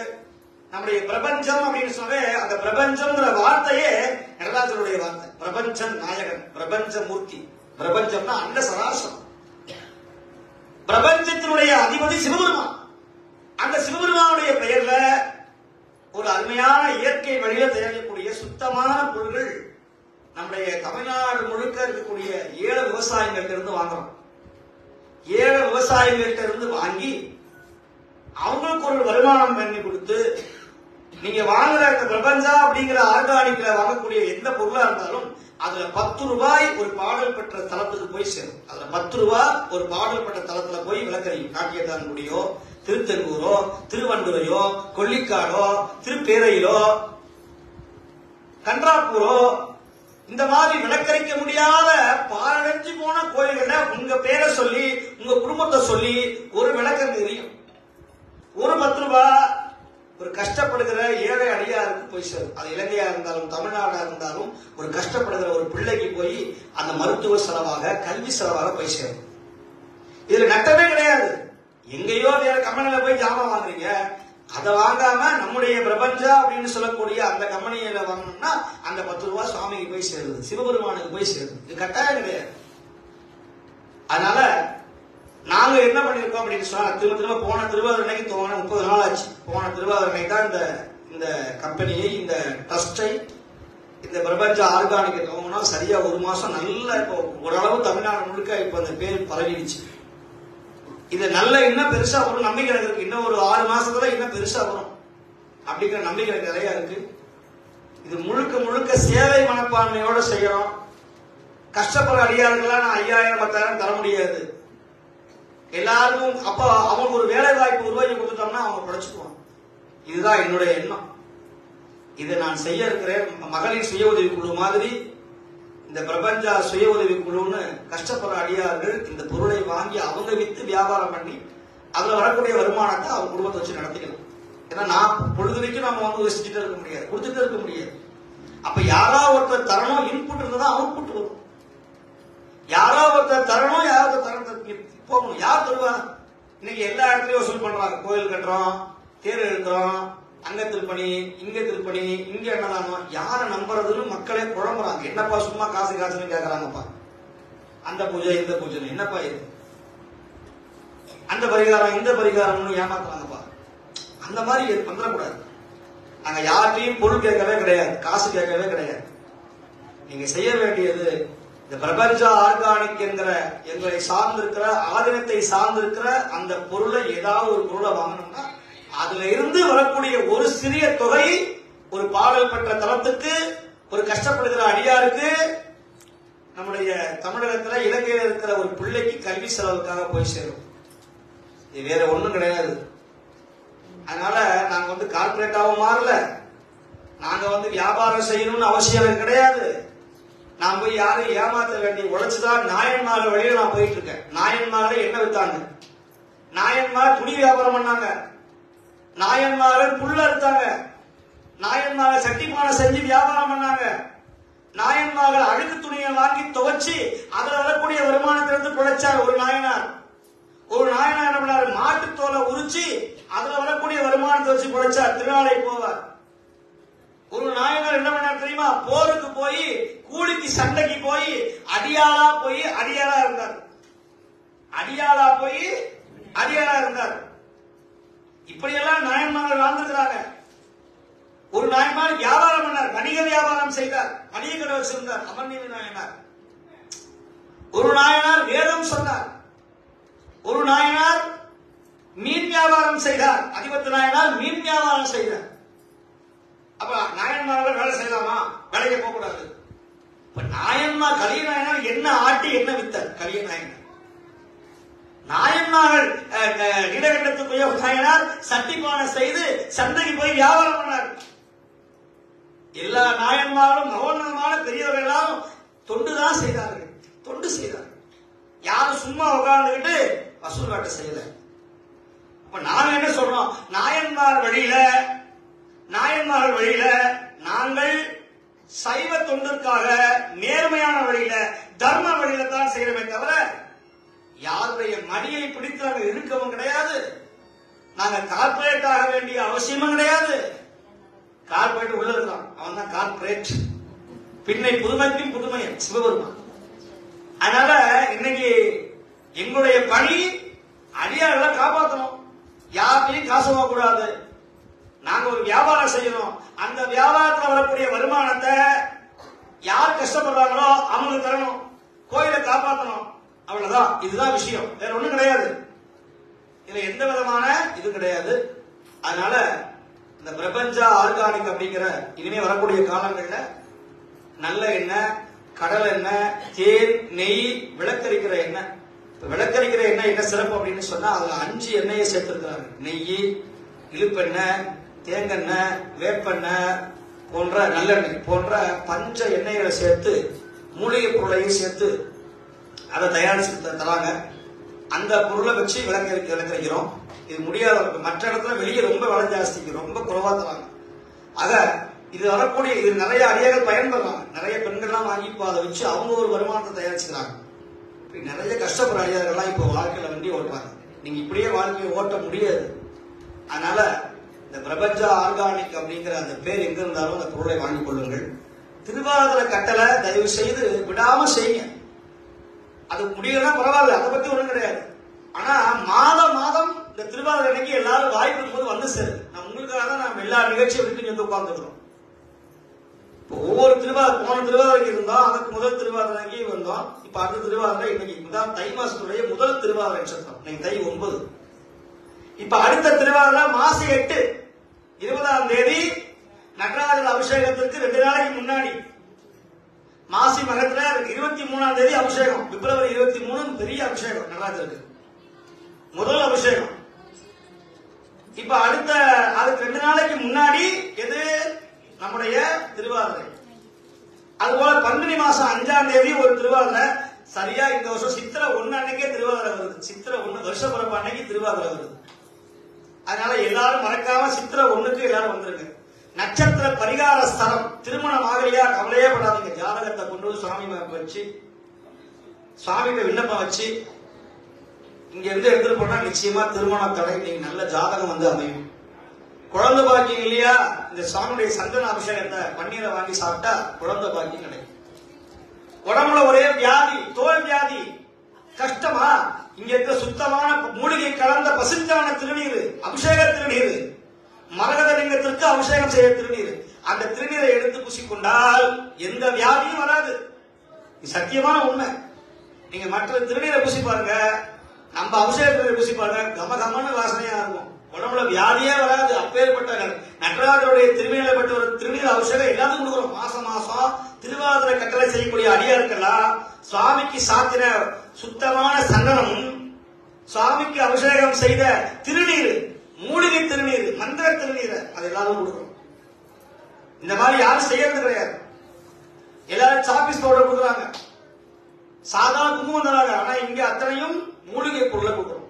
A: நம்முடைய பிரபஞ்சம் அப்படின்னு சொன்னவே, அந்த பிரபஞ்சம்ங்கிற வார்த்தையே நடராஜருடைய வார்த்தை. பிரபஞ்சம் நாயகன், பிரபஞ்ச மூர்த்தி. பிரபஞ்சம்னா அண்ட சராசரம். பிரபஞ்சத்தினுடைய அதிபதி சிவபெருமான். அந்த சிவபெருமானுடைய பெயர்ல ஒரு அருமையான இயற்கை வழியில தயாரிக்கக்கூடிய சுத்தமான பொருள்கள் நம்முடைய தமிழ்நாடு முழுக்க இருக்கக்கூடிய 7 விவசாயிகள்ட்ட இருந்து வாங்குறோம். 7 விவசாயிகள்ட்ட இருந்து வாங்கி அவங்களுக்கு ஒரு வருமானம் பண்ணி கொடுத்து, நீங்க வாங்குற இந்த பிரபஞ்சா அப்படிங்கிற ஆர்கானிக்ல வாங்கக்கூடிய எந்த பொருளா இருந்தாலும் அதுல 10 ரூபாய் ஒரு பாடல் பெற்ற தளத்துக்கு போய் சேரும். அதுல 10 ரூபாய் ஒரு பாடல் பெற்ற தளத்துல போய் விளக்கறியும். காட்டியத்தான்குடியோ, திருத்தெங்கூரோ, திருவண்டுரையோ, கொல்லிக்காடோ, திருப்பேரையிலோ, கன்றாப்பூரோ, இந்த மாதிரி விளக்கரிக்க முடியாத பாழடைஞ்சு போன கோயில்கள உங்க பேரை சொல்லி உங்க குடும்பத்தை சொல்லி ஒரு விளக்கம் எரியும். ஒரு 10 ரூபாய் ஒரு கஷ்டப்படுகிற ஏழை அடியாருக்கு போய் சேரும். அது இலங்கையா இருந்தாலும் தமிழ்நாடா இருந்தாலும் ஒரு கஷ்டப்படுகிற ஒரு பிள்ளைக்கு போய் அந்த மருத்துவ செலவாக, கல்வி செலவாக போய் சேரும். இதுல நட்டமே கிடையாது. எங்கேயோ வேற கம்பெனில போய் ஜாமான் வாங்குறீங்க, அதை வாங்காம நம்முடைய பிரபஞ்சா அப்படின்னு சொல்லக்கூடிய அந்த கம்பெனியில வாங்கணும்னா அந்த 10 ரூபாய் சுவாமிக்கு போய் சேருது, சிவபெருமானுக்கு போய் சேருது. இது கட்டாயம் கிடையாது. அதனால நாங்க என்ன பண்ணிருக்கோம் அப்படின்னு சொன்னா, திரும்ப போன திருவாதிரைக்கு துவங்கின 30 நாள் ஆச்சு. போன திருவாதிரைக்கு தான் இந்த கம்பெனியை, இந்த ட்ரஸ்டை, இந்த பிரபஞ்ச ஆர்கானிக்கை துவங்கினா சரியா 1 மாசம் நல்லா இப்போ ஓரளவு தமிழ்நாடு முழுக்க இப்ப அந்த பேர் பரவிடுச்சு. இது நல்ல இன்னும் பெருசா வரும் நம்பிக்கை எனக்கு இருக்கு. இன்னும் ஒரு 6 மாசத்துல இன்னும் பெருசா வரும் அப்படிங்கிற நம்பிக்கை எனக்கு நிறைய இருக்கு. இது முழுக்க முழுக்க சேவை மனப்பான்மையோட செய்யறோம். கஷ்டப்படுற அடியார்களா நான் 5000 10,000 தர முடியாது. எல்லாருக்கும் அப்ப அவங்க ஒரு வேலை வாய்ப்பு உருவாக்கி கொடுத்துட்டோம்னா அவங்க படைச்சுக்குவாங்க. இதுதான் என்னுடைய எண்ணம். இதை நான் செய்ய இருக்கிறேன். மகளிர் சுய உதவி குழு மாதிரி இந்த பிரபஞ்சா சுய உதவி குழுன்னு கஷ்டப்படுற அடியார்கள் இந்த பொருளை வாங்கி அவங்க வித்து வியாபாரம் பண்ணி அதுல வரக்கூடிய வருமானத்தை அவங்க குடும்பத்தை வச்சு நடத்திக்கலாம். ஏன்னா நான் பொழுதுனைக்கும் நம்ம வந்து செஞ்சுட்டு இருக்க முடியாது, கொடுத்துட்டு இருக்க முடியாது. அப்ப யாரா ஒருத்தர் தரணும், இன்புட் இருந்தா அவுட்புட் வரும். யாரா ஒருத்தர் தரணும், யாராவது தரம் போகணும். யார் தருவா? இன்னைக்கு எல்லா இடத்துலயும் வசூல் பண்றாங்க. கோயில் கட்டுறோம், தேர் எழுதுறோம், அங்க திருப்பணி, இங்க திருப்பணி, இங்க என்னதானோ, யாரை நம்புறதுன்னு மக்களே குழம்புறாங்க. என்னப்பா சும்மா காசு காசுன்னு கேட்கறாங்கப்பா. அந்த பூஜை இந்த பூஜை என்னப்பா இது, அந்த பரிகாரம் இந்த பரிகாரம்னு ஏமாத்துறாங்கப்பா. அந்த மாதிரி வந்துடக்கூடாது. நாங்க யார்கிட்டையும் பொருள் கேட்கவே கிடையாது, காசு கேட்கவே கிடையாது. நீங்க செய்ய வேண்டியது இந்த பிரபஞ்ச ஆர்கானிக் என்கிற எங்களை சார்ந்திருக்கிற ஆதீனத்தை சார்ந்திருக்கிற அந்த பொருளை, ஏதாவது ஒரு பொருளை வாங்கணும்னா அதுல இருந்து வரக்கூடிய ஒரு சிறிய தொகை ஒரு பாடல் பெற்ற தளத்துக்கு, ஒரு கஷ்டப்படுகிற அடியாருக்கு, நம்முடைய தமிழகத்துல இலங்கையில இருக்கிற ஒரு பிள்ளைக்கு கல்வி செலவுக்காக போய் சேரும். இது வேற ஒண்ணும் கிடையாது. அதனால நாங்க வந்து கார்பரேட்டாவும் மாறல, நாங்க வியாபாரம் செய்யணும்னு அவசியம் கிடையாது. நான் போய் யாரையும் ஏமாத்த வேண்டிய உழைச்சுதான் நாயன்மார் வழியில நான் போயிட்டு இருக்கேன். நாயன்மாரை என்ன வித்தாங்க? நாயன்மார் துணி வியாபாரம் பண்ணாங்க, நாயன்மார்கள் புல்ல அறுத்தாங்க, நாயன்மார்கள் சட்டிப்பானை செஞ்சு வியாபாரம் பண்ணாங்க. நாயன்மார்கள் அழுக்கு துணியை வாங்கி துவைச்சு அதுல வரக்கூடிய வருமானத்திலிருந்து பிழைச்சார் ஒரு நாயனார். ஒரு நாயனார் என்ன பண்ணாரு, மாட்டுத்தோலை உரிச்சு அதுல வரக்கூடிய வருமானத்தை வச்சு பிழைச்சார், திருநாளை போவார். ஒரு நாயனார் என்ன பண்ணார் தெரியுமா, போருக்கு போய் கூலிக்கு சண்டைக்கு போய் அடியாளா இருந்தார். இப்படியெல்லாம் நாயன்மார்கள் வாழ்ந்துக்கிறாங்க. ஒரு நாயன்மார் வியாபாரம் பண்ணார், வணிக வியாபாரம் செய்தார், வணிக கடை வச்சிருந்தார், அமர்நீதி நாயனார். ஒரு நாயனார் வேதம் சொன்னார். ஒரு நாயனார் மீன் வியாபாரம் செய்தார், அதிபத்து நாயனார் மீன் வியாபாரம் செய்தார். அப்ப நாயன்மார்கள் வேலை செய்யலாமா? வேலைக்கு போக கூடாது. இப்ப நாயன்மார் கலிய நாயனார் என்ன ஆட்டி என்ன வித்தார்? கலிய நாயனார். நாயன்மார்கள் நீலகண்டத்துக்குரிய நாயனார் சட்டிப்பானை செய்து சந்தைக்கு போய் வியாபாரம் பண்ணார். எல்லா நாயன்மாரும் மகோன்னதமான பெரியவர்கள் எல்லாரும் தொண்டுதான் செய்தார்கள். யாரும் சும்மா உட்கார்ந்துகிட்டு வசூல் காட்ட செய்யல. அப்ப நாங்க என்ன சொல்றோம், நாயன்மார்கள் வழியில நாங்கள் சைவ தொண்டிற்காக நேர்மையான வழியில தர்ம வழியில தான் செய்யறமே தவிர யாருடைய மடியை பிடித்து நாங்க இருக்கவும் கிடையாது. நாங்க கார்பரேட் ஆக வேண்டிய அவசியமும் கிடையாது. கார்பரேட் உள்ள இருக்கான், அவன் தான் கார்பரேட். பின்னை புதுமைக்கும் புதுமையன் சிவபெருமான். அதனால இன்னைக்கு எங்களுடைய பணி அடியார்களை காப்பாற்றணும், யாரையும் காசு வாங்கக்கூடாது. நாங்க ஒரு வியாபாரம் செய்யணும், அந்த வியாபாரத்தில் வரக்கூடிய வருமானத்தை யார் கஷ்டப்படுறாங்களோ அவங்களுக்கு தரணும், கோயிலை காப்பாற்றணும். அவ்வளவுதான், இதுதான் விஷயம், வேற ஒண்ணும் கிடையாது. இதுல எந்த விதமான இது கிடையாது. அதனால இந்த பிரபஞ்ச ஆர்கானிக் அப்படிங்கிற இனிமே வரக்கூடிய காலங்கள்ல நல்ல எண்ணெய், கடல் எண்ணெய், தேன், நெய், விளக்கரிக்கிற எண்ணெய். விளக்கரிக்கிற எண்ணெய் என்ன சிறப்பு அப்படின்னு சொன்னா அதுல 5 எண்ணெயை சேர்த்திருக்கிறாங்க. நெய், இழுப்பெண்ணெய், தேங்கெண்ணெய், வேப்பெண்ணெய் போன்ற நல்லெண்ணெய் போன்ற பஞ்ச எண்ணெய்களை சேர்த்து மூலிகை பொருளையும் சேர்த்து அதை தயாரிச்சு தராங்க. அந்த பொருளை வச்சு விளக்கரிக்கிறோம். இது முடியாத மற்ற இடத்துல வெளியே ரொம்ப விலை ஜாஸ்திக்கு ரொம்ப குறைவா தராங்க. ஆக இது வரக்கூடிய இது நிறைய அடியார்கள் பயன்படுறாங்க. நிறைய பெண்கள்லாம் வாங்கி இப்போ அதை வச்சு அவங்க ஒரு வருமானத்தை தயாரிச்சுக்கிறாங்க. நிறைய கஷ்டப்படுற அடியார்கள்லாம் இப்போ வாழ்க்கையில வண்டி ஓட்டுறாங்க. நீங்க இப்படியே வாழ்க்கையை ஓட்ட முடியாது. அதனால இந்த பிரபஞ்ச ஆர்கானிக் அப்படிங்கிற அந்த பேர் எங்க இருந்தாலும் அந்த பொருளை வாங்கிக் கொள்ளுங்கள். திருவாதிரை கட்டளை தயவு செய்து விடாம செய்யுங்க. அது முடியலன்னா பரவாயில்ல, அதை பத்தி ஒண்ணும் கிடையாது. ஆனா மாதம் இந்த திருவாதிரை அன்னைக்கு எல்லாரும் வாய்ப்பு இருக்கும்போது வந்து சேரு. நான் உங்களுக்காக தான் நம்ம எல்லா நிகழ்ச்சியும் விட்டு வந்து உட்கார்ந்துக்கிறோம். ஒவ்வொரு போன திருவாதிரைக்கு இருந்தோம், அதுக்கு முதல் திருவாதிரைக்கு வந்தோம். இப்ப அடுத்த திருவாதிரை இன்னைக்கு தான் தை மாசத்துடைய முதல் திருவாதிரை நட்சத்திரம், இன்னைக்கு தை 9. இப்ப அடுத்த திருவாதிரை மாசம் 8 20ஆம் தேதி நடராஜர் அபிஷேகத்திற்கு 2 நாளைக்கு முன்னாடி மாசி மகத்துல 23ஆம் தேதி அபிஷேகம். பிப்ரவரி 23 பெரிய அபிஷேகம் நடராஜருக்கு, முதல் அபிஷேகம். இப்ப அடுத்த அதுக்கு 2 நாளைக்கு முன்னாடி எது நம்முடைய திருவாதிரை. அதுபோல பங்குனி மாசம் 5ஆம் தேதி ஒரு திருவாதிரை. சரியா இந்த வருஷம் சித்திரை 1 அன்னைக்கே திருவாதிரை வருது. சித்திரை 1 வருஷ பிறப்பு அன்னைக்கு திருவாதிரை வருது. அதனால எல்லாரும் மறக்காம சித்திரை 1க்கு எல்லாரும் வந்துருங்க. நட்சத்திர பரிகார ஸ்தலம், திருமணம் ஆகலையா கவலையே படாதீங்க. ஜாதகத்தை கொண்டு சுவாமி வச்சு சுவாமிக்கு விண்ணப்பம் வச்சு இங்க இருந்து எடுத்துட்டு போனா நிச்சயமா திருமண தடை, நீங்க நல்ல ஜாதகம் வந்து அமையும். குழந்தை பாக்கியம் இல்லையா, இந்த சுவாமியுடைய சந்தன அபிஷேகத்தை பன்னீரை வாங்கி சாப்பிட்டா குழந்தை பாக்கியம் கிடைக்கும். உடம்புல ஒரே வியாதி, தோல் வியாதி, கஷ்டமா, இங்க இருக்க சுத்தமான மூலிகை கலந்த பசுஞ்சான திருநீர், அபிஷேக திருநீர், மரகத லிங்கத்திற்கு அபிஷேகம் செய்ய திருநீர், அந்த திருநீரை எடுத்து பூசிக்கொண்டால் எந்த வியாதியும் வராது. சத்தியமான உண்மை. நீங்க மற்ற திருநீரை பூசி பாருங்க, நம்ம அபிஷேக திருநீரை பூசி பாருங்க, கமகமான வாசனையா இருக்கும், உடம்புல வியாதியே வராது. அப்பேற்பட்ட நடராஜருடைய திருநீரைப்பட்ட ஒரு திருநீர் அபிஷேகம் எல்லாத்துக்கும் கொடுக்குறோம். மாசம் திருவாதிரை கட்டளை செய்யக்கூடிய அடியாருக்கெல்லாம் சுவாமிக்கு சாத்திர சுத்தமான சந்தனமும், சுவாமிக்கு அபிஷேகம் செய்த திருநீர், மூலிகை திருநீர், மந்திர திருநீரை அது எல்லாரும் கொடுக்குறோம். இந்த மாதிரி யாரும் செய்யறது கிடையாது. எல்லாரும் சாப்பீஸ் பவுடர் கொடுக்குறாங்க, சாதாரண குங்குமம் தராங்க. ஆனா இங்க அத்தனையும் மூலிகை பொருளை கொடுக்குறோம்.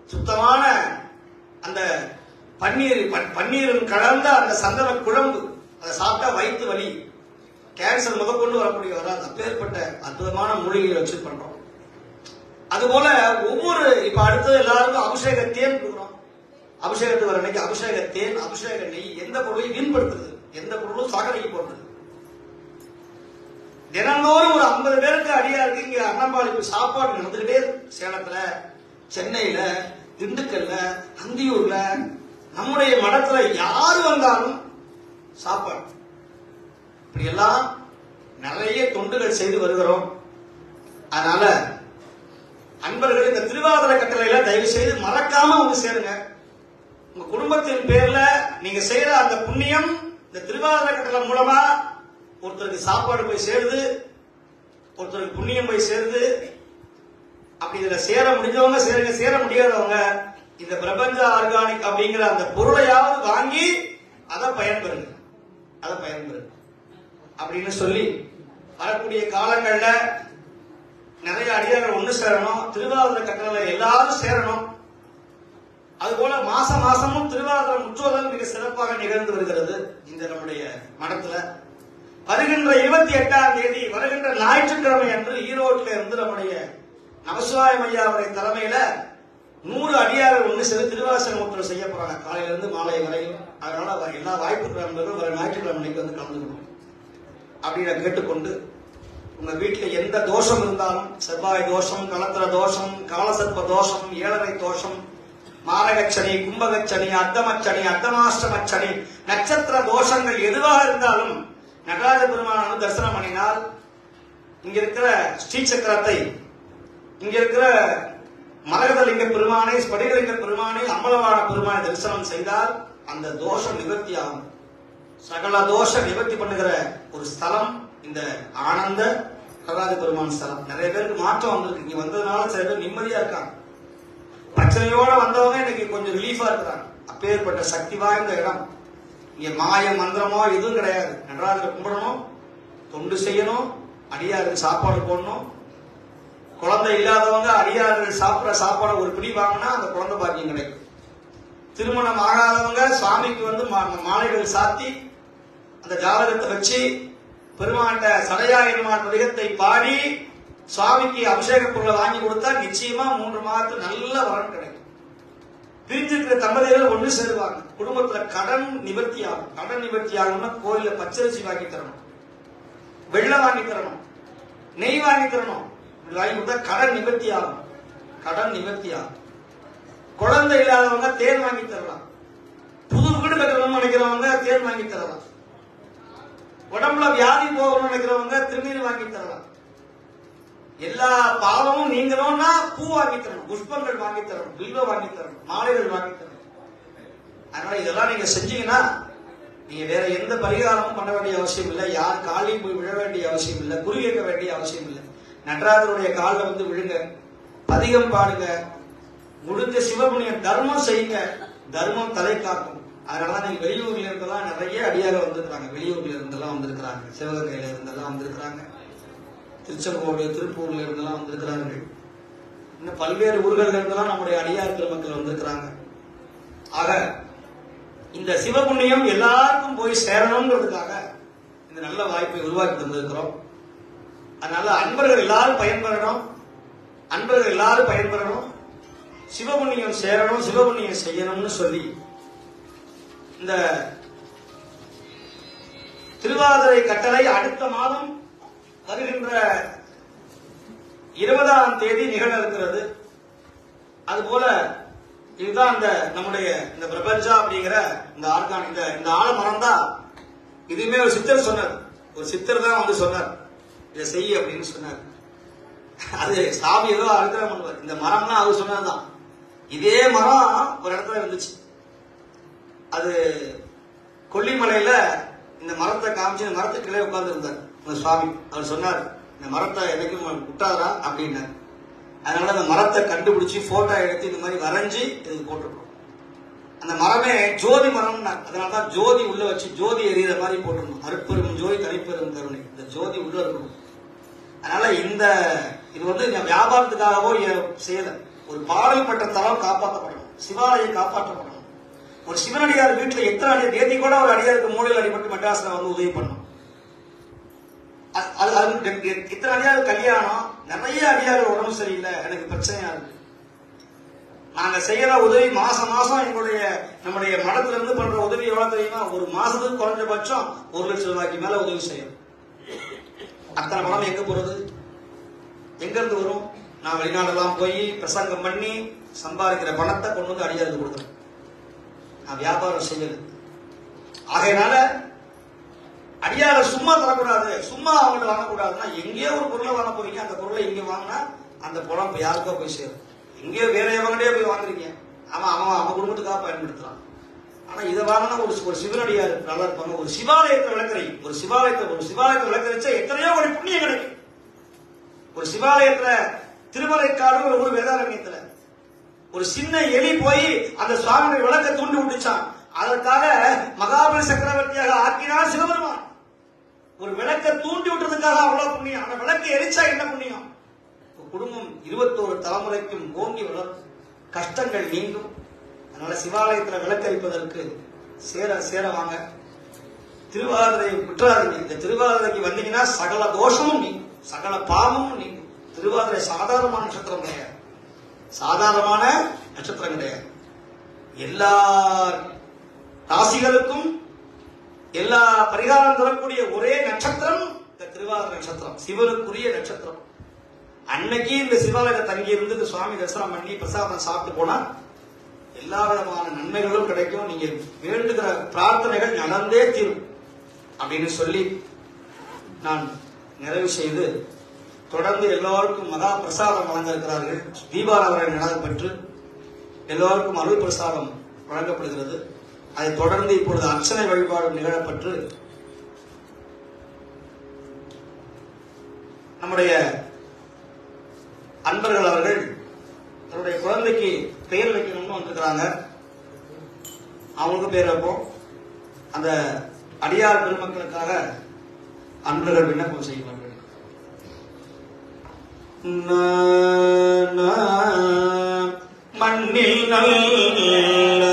A: சுத்தமான அந்த பன்னீரும் கலந்த அந்த சந்தன குழம்பு, அதை சாப்பிட்டா வயிற்று வலி, கேன்சர் முதற்கொண்டு வரக்கூடிய வராது. அப்பேற்பட்ட அற்புதமான மூலிகைகளை வச்சு பண்றோம். அதுபோல ஒவ்வொரு இப்ப அடுத்தது எல்லாருக்கும் அபிஷேக தேன் கொடுக்குறோம். அபிஷேகத்துக்கு வர அன்னைக்கு அபிஷேக தேன், அபிஷேக நெய், எந்த பொருளையும் வீண்படுத்துறது, எந்த பொருளும் சாக்கடைக்கு போடுறது. தினந்தோறும் ஒரு 50 பேருக்கு அடியாருக்கு இங்க அன்னம்பாளிப்பு சாப்பாடு நடந்துகிட்டே இருக்கு. சேலத்துல, சென்னையில, திண்டுக்கல்ல, அந்தியூர்ல, நம்முடைய மடத்துல யாரு வந்தாலும் சாப்பாடு. இப்படி எல்லாம் நிறைய தொண்டுகள் செய்து வருகிறோம். அதனால அன்பர்கள் இந்த திருவாதிரை கட்டளையில தயவு செய்து மறக்காம வந்து சேருங்க. உங்க குடும்பத்தின் பேர்ல நீங்க செய்யற அந்த புண்ணியம் இந்த திருவாதிரை கட்டளை மூலமா ஒருத்தருக்கு சாப்பாடு போய் சேருது, ஒருத்தருக்கு புண்ணியம் போய் சேருது. அப்படி இதுல சேர முடிஞ்சவங்க சேருங்க, சேர முடியாதவங்க இந்த பிரபஞ்ச ஆர்கானிக் அப்படிங்கிற அந்த பொருளையாவது வாங்கி அதை பயன்பெறுங்க, அதை பயன்பெறுங்க அப்படின்னு சொல்லி வரக்கூடிய காலங்கள்ல நிறைய அடியார்கள் ஒண்ணு சேரணும். திருவாதிரை கட்டளை எல்லாரும் சேரணும். அதுபோல மாசமும் திருவாதிரை முற்றுவதல் மிக சிறப்பாக நிகழ்ந்து வருகிறது இந்த நம்முடைய மடத்துல. வருகின்ற 28ஆம் தேதி வருகின்ற ஞாயிற்றுக்கிழமை அன்று ஈரோட்டில இருந்து நம்முடைய நமசிவாயம் ஐயா அவருடைய தலைமையில 100 அடியார்கள் ஒண்ணு சேர்ந்து திருவாசக முற்று செய்ய போறாங்க, காலையில இருந்து மாலை வரையும். அதனால எல்லா வாய்ப்பு நண்பர்களும் வர ஞாயிற்றுக்கிழமை வந்து கலந்துக்கணும் அப்படின்னு கேட்டுக்கொண்டு, உங்க வீட்டுல எந்த தோஷம் இருந்தாலும், செவ்வாய் தோஷம், கலத்திர தோஷம், காலசர்ப்ப தோஷம், ஏழரை தோஷம், மாரகச்சனி, கும்பகச்சனி, அர்த்தமச்சனி, அர்த்தமாஷ்டமச்சனி, நட்சத்திர தோஷங்கள் எதுவாக இருந்தாலும் நடராஜ பெருமான தரிசனம் பண்ணினால், இங்க இருக்கிற ஸ்ரீசக்கரத்தை, இங்க இருக்கிற மரகதலிங்க பெருமானை, ஸ்படிகலிங்க பெருமானை, அம்பலவான பெருமானை தரிசனம் செய்தால் அந்த தோஷம் நிவர்த்தி ஆகும். சகல தோஷ நிவர்த்தி பண்ணுகிற ஒரு ஸ்தலம் இந்த ஆனந்த நடராஜ பெருமான் ஸ்தலம். நிறைய பேருக்கு மாற்றம் வந்திருக்கு. இங்க வந்ததுனால சில பேர் நிம்மதியா இருக்காங்க. பிரச்சனையோட வந்தவங்க இன்னைக்கு கொஞ்சம் ரிலீஃபா இருக்கிறாங்க. அப்பேற்பட்ட சக்தி வாய்ந்த இடம். இங்க மாய மந்திரமோ எதுவும் கிடையாது. நடராஜரை கும்பிடணும், தொண்டு செய்யணும், அடியாருக்கு சாப்பாடு போடணும். குழந்தை இல்லாதவங்க அடியார்கள் சாப்பிட்ற சாப்பாடு ஒரு பிடி வாங்கினா அந்த குழந்தை பாக்கியம் கிடைக்கும். திருமணம் ஆகாதவங்க சுவாமிக்கு வந்து மாலைகள் சாத்தி அந்த ஜாதகத்தை வச்சு பெருமாண்ட சடையாயிரமான் பதிகத்தை பாடி சுவாமிக்கு அபிஷேக பொருளை வாங்கி கொடுத்தா நிச்சயமா 3 மாதத்துக்கு நல்ல வரன் கிடைக்கும். பிரிஞ்சிருக்கிற தம்பதிகள் ஒன்று சேருவாங்க. குடும்பத்துல கடன் நிவர்த்தி ஆகும். கடன் நிவர்த்தி ஆகணும்னா கோயில பச்சரிசி வாங்கி தரணும், வெள்ளம் வாங்கி தரணும், நெய் வாங்கி தரணும். வாங்கி கொடுத்தா கடன் நிவர்த்தி ஆகும். கடன் நிவர்த்தி ஆகும். குழந்தை இல்லாதவங்க தேன் வாங்கி தரலாம். புது வீடு கட்டணும்னு நினைக்கிறவங்க தேன் வாங்கி தரலாம். உடம்புல வியாதி போகணும்னு நினைக்கிறவங்க திருநீர் வாங்கி தரலாம். எல்லா பாவமும் நீங்கணும்னா பூ வாங்கி தரணும், புஷ்பங்கள் வாங்கி தரணும், பில்வ வாங்கி தரணும், மாலைகள் வாங்கி தரணும். அதனால இதெல்லாம் நீங்க செஞ்சீங்கன்னா நீங்க வேற எந்த பரிகாரமும் பண்ண வேண்டிய அவசியம் இல்லை. யார் காலையும் போய் விழ வேண்டிய அவசியம் இல்லை, குறி வைக்க வேண்டிய அவசியம் இல்லை. நடராஜருடைய காலில் வந்து விழுங்க, அதிகம் பாடுங்க, முடிஞ்ச சிவபுண்ணியம் தர்மம் செய்யுங்க. தர்மம் தலை காக்கும். அதனாலதான் நீங்க வெளியூர்ல இருந்தெல்லாம் நிறைய அடியாக வந்திருக்கிறாங்க. வெளியூர்ல இருந்தெல்லாம் வந்திருக்கிறாங்க, சிவகங்கையில இருந்தெல்லாம் வந்திருக்கிறாங்க, திருச்செங்கோடு, திருப்பூர்ல இருந்தெல்லாம் வந்திருக்கிறார்கள். இன்னும் பல்வேறு ஊர்கள்ல இருந்தெல்லாம் நம்முடைய அடியார் பெருமக்கள் வந்திருக்கிறாங்க. ஆக இந்த சிவபுண்ணியம் எல்லாருக்கும் போய் சேரணுங்கிறதுக்காக இந்த நல்ல வாய்ப்பை உருவாக்கி தந்திருக்கிறோம். அதனால அன்பர்கள் எல்லாரும் பயன்பெறணும், அன்பர்கள் எல்லாரும் பயன்பெறணும், சிவபுண்ணியம் சேரணும், சிவபுண்ணியம் செய்யணும்னு சொல்லி இந்த திருவாதிரை கட்டளை அடுத்த மாதம் வருகின்ற 20ஆம் தேதி நிகழ இருக்கிறது. அதுபோல இதுதான் இந்த நம்முடைய இந்த பிரபஞ்சா அப்படிங்கிற இந்த ஆர்கானிக் இந்த ஆலமரம் தான். இதுவுமே ஒரு சித்தர் சொன்னார். ஒரு சித்தர் தான் வந்து சொன்னார் இதை செய்ய அப்படின்னு சொன்னார். அது சாமி ஏதோ அழுத்தம் பண்ணுவார். இந்த மரம்னா அவர் சொன்னதுதான். இதே மரம் ஒரு இடத்துல இருந்துச்சு. அது கொல்லிமலையில இந்த மரத்தை காமிச்சு இந்த மரத்துக்குள்ளே உட்கார்ந்து இருந்தார் சுவாமி. அவர் சொன்னார், இந்த மரத்தை என்னைக்கும் விட்டாரா அப்படின்னாரு. அதனால அந்த மரத்தை கண்டுபிடிச்சு போட்டோ எடுத்து இந்த மாதிரி வரைஞ்சி இதுக்கு போட்டிருக்கோம். அந்த மரமே ஜோதி மரம். அதனாலதான் ஜோதி உள்ள வச்சு ஜோதி எறிகிற மாதிரி போட்டிருந்தோம். அருட்பெரும் ஜோதி தனிப்பெரும் கருணை, இந்த ஜோதி உள்ள இருக்கணும். அதனால இது வந்து வியாபாரத்துக்காகவோ செய்யல. ஒரு பாடல் பெற்ற தலம் காப்பாற்றப்படணும், சிவாலயம் காப்பாற்றப்படணும், ஒரு சிவனடியார் வீட்டுல எத்தனை அடியார் தேதி கூட ஒரு அடியாருக்கு மூளையில் அடிபட்டு மெட்ராஸ்ல வந்து உதவி பண்ணும். இத்தனை அடியார் கல்யாணம், நிறைய அடியார்கள் உடம்பு சரியில்லை, எனக்கு பிரச்சனையா இருக்கு. நாங்க செய்யற உதவி மாசம் மாசம் நம்முடைய மடத்துல இருந்து பண்ற உதவி எவ்வளவு தெரியுமா? ஒரு மாசத்துக்கு குறைஞ்சபட்சம் 1 லட்சம் ரூபாய்க்கு மேல உதவி செய்யும். அத்தனை பணம் எங்க போறது? எங்க இருந்து வரும்? நான் வெளிநாடெல்லாம் போய் பிரசங்கம் பண்ணி சம்பாதிக்கிற பணத்தை கொண்டு வந்து அடியாருக்கு கொடுக்குறேன். நான் வியாபாரம் செய்யல. ஆகையினால அடியாரை சும்மா தரக்கூடாது, சும்மா அவங்கள்ட்ட வாங்கக்கூடாதுன்னா, எங்கேயோ ஒரு பொருளை வாங்க போறீங்க, அந்த பொருளை இங்க வாங்கினா அந்த பணம் யாருக்கோ போய் சேரும். எங்கேயோ வேற எவங்கடே போய் வாங்குறீங்க, அவன் குடும்பத்துக்காக பயன்படுத்தலாம். ஆனா இதை வாங்கினா ஒரு சிவனடியார் நல்லா இருப்பாங்க. ஒரு சிவாலயத்தை விளக்குறீங்க, ஒரு சிவாலயத்தை விளக்கரிச்சா எத்தனையோ ஒரு புண்ணியம் கிடைக்கும். ஒரு சிவாலயத்துல திருமலைக்காடு ஒரு ஊர் வேதாரண்யத்துல ஒரு சின்ன எலி போய் அந்த சுவாமியை விளக்க தூண்டி விட்டுச்சான். அதற்காக மகாபலி சக்கரவர்த்தியாக ஆக்கினார் சிவபெருமான். ஒரு விளக்க தூண்டி விட்டதுக்காக அவ்வளவு புண்ணியம். அந்த விளக்கு எரிச்சா என்ன புண்ணியம்? குடும்பம் 21 தலைமுறைக்கும் ஓங்கி வளரும், கஷ்டங்கள் நீங்கும். அதனால சிவாலயத்துல விளக்கரிப்பதற்கு சேர வாங்க. திருவாதிரையை விட்டுறாதீங்க. இந்த திருவாதிரைக்கு வந்தீங்கன்னா சகல தோஷமும் நீங்கும், சகல பாவமும் நீங்கும். திருவாதிரை சாதாரணமான நட்சத்திரம் கிடையாது, சாதாரணமான நட்சத்திரம் கிடையாது. எல்லா ராசிகளுக்கும் எல்லா பரிகாரம் தரக்கூடிய ஒரே நட்சத்திரம் இந்த திருவாதிரை நட்சத்திரம், சிவனுக்குரிய நட்சத்திரம். அன்னைக்கு இந்த சிவாலயத்தை தங்கி இருந்து இந்த சுவாமி தரிசனம் பண்ணி பிரசாதம் சாப்பிட்டு போனா எல்லா விதமான நன்மைகளும் கிடைக்கும். நீங்க வேண்டுகிற பிரார்த்தனைகள் நடந்தே தீரும் அப்படின்னு சொல்லி நான் நிறைவு செய்து, தொடர்ந்து எல்லோருக்கும் மகா பிரசாதம் வழங்க இருக்கிறார்கள். தீபாராதனை நடைபெற்று எல்லோருக்கும் அருள் பிரசாதம் வழங்கப்படுகிறது. அதை தொடர்ந்து இப்பொழுது அர்ச்சனை வழிபாடு நிகழப்பட்டு நம்முடைய அன்பர்கள் அவர்கள் தன்னுடைய குழந்தைக்கு பெயர் வைக்கணும்னு வந்திருக்கிறாங்க. அவங்களுக்கு பேர் வைப்போம். அந்த அடியார் பெருமக்களுக்காக அன்பர்கள் விண்ணப்பம் செய்வார்கள். மண்ணில் நல்ல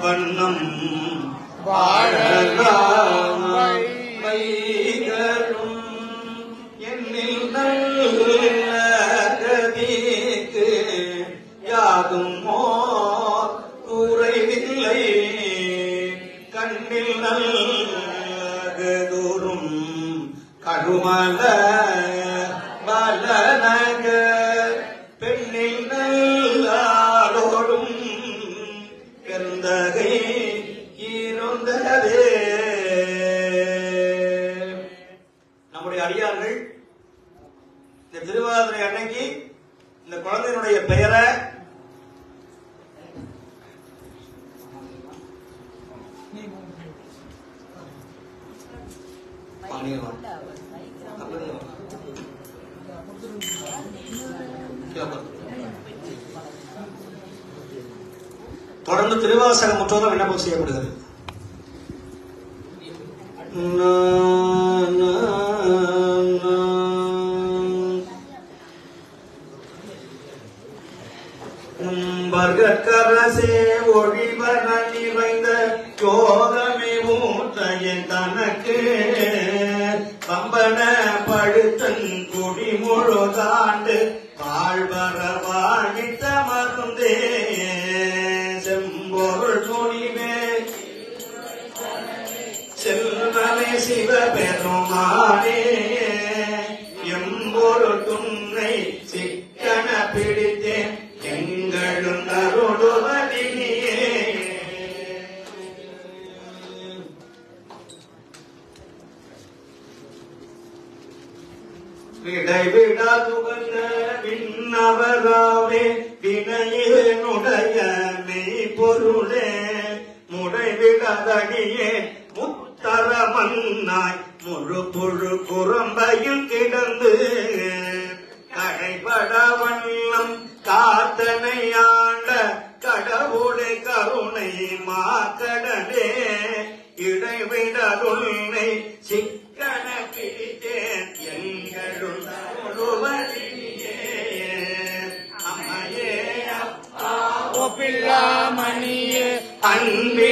A: வண்ணம் வாழலாம் வைகளும் என்னில் நல்ல கதிக்கு யாதும் குறைவில்லை. கண்ணில் நல்லதோறும் கடுமல வலனக பெண்ணில் நல்லாரோடும் பெருந்தகை இருந்ததே. நம்முடைய அடியார்கள் இந்த திருவாதிரை அன்னைக்கு இந்த குழந்தையினுடைய பெயரை தொடர்ந்து திருவாசகம் முற்றோதம் விண்ணப்பம் செய்யப்படுகிறது. வர்க்கரசே ஒழிவன நிறைந்த யோகமே ஊற்றையன் தனக்கு கம்பன பழுத்தன் குடி முழுதாண்டு வாழ்வர வாழ்வித்த மருந்தே செம்பொருள் துணிவே செல்வமே சிவபெருமானே எம்பொருள் துன்னை சிக்கன பிடித்தேன் எங்களும் அருளுவதினியே. விடைவிடா துகந்த விண்ணவராவே வினையனுடைய மெய் பொருளே முடைவிடதடியே முத்தர மன்னாய் முழு புழு குரம்பையில் கிடந்து கடைபட வண்ணம் காத்தனையாண்ட கடவுளை கருணை மாக்கடலே இடைவிடலுன்னை சிக்கன பிடித்தேன் எங்களுள் அம்மையே அப்பா
B: பிள்ளாமணியே
A: அன்பே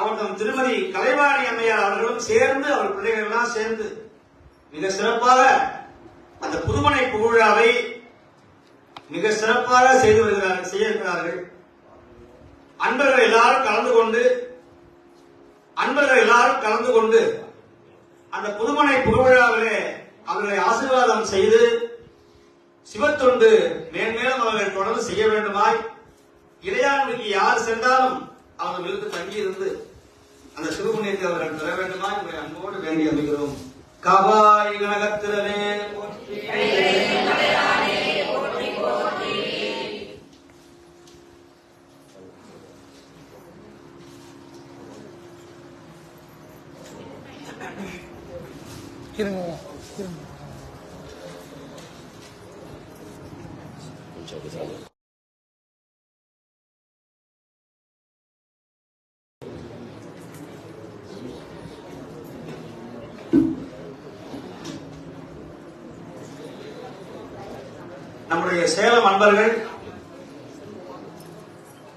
A: அவர் தம் திருமதி கலைவாணி அம்மையார் அவர்களும் சேர்ந்து அவர் பிள்ளைகள் எல்லாம் சேர்ந்து மிக சிறப்பாக அந்த புதுமனை புகழாவை மிக சிறப்பாக செய்ய இருக்கிறார்கள். அன்பர்கள் எல்லாரும் கலந்து கொண்டு அந்த புதுமனை புகழாவிலே அவர்களை ஆசீர்வாதம் செய்து சிவத்தொண்டு மேன்மேலும் அவர்கள் தொடர்ந்து செய்ய வேண்டுமாய் இளையான்மைக்கு யார் சென்றாலும் அவர்கள் விழுந்து தங்கியிருந்து அந்த சிவபுண்ணியத்தை அவர்கள் பெற வேண்டுமாய் உங்களை அன்போடு வேண்டி அமைகிறோம். காவாய் கனகத்திரனே நம்முடைய சேலம் அன்பர்கள்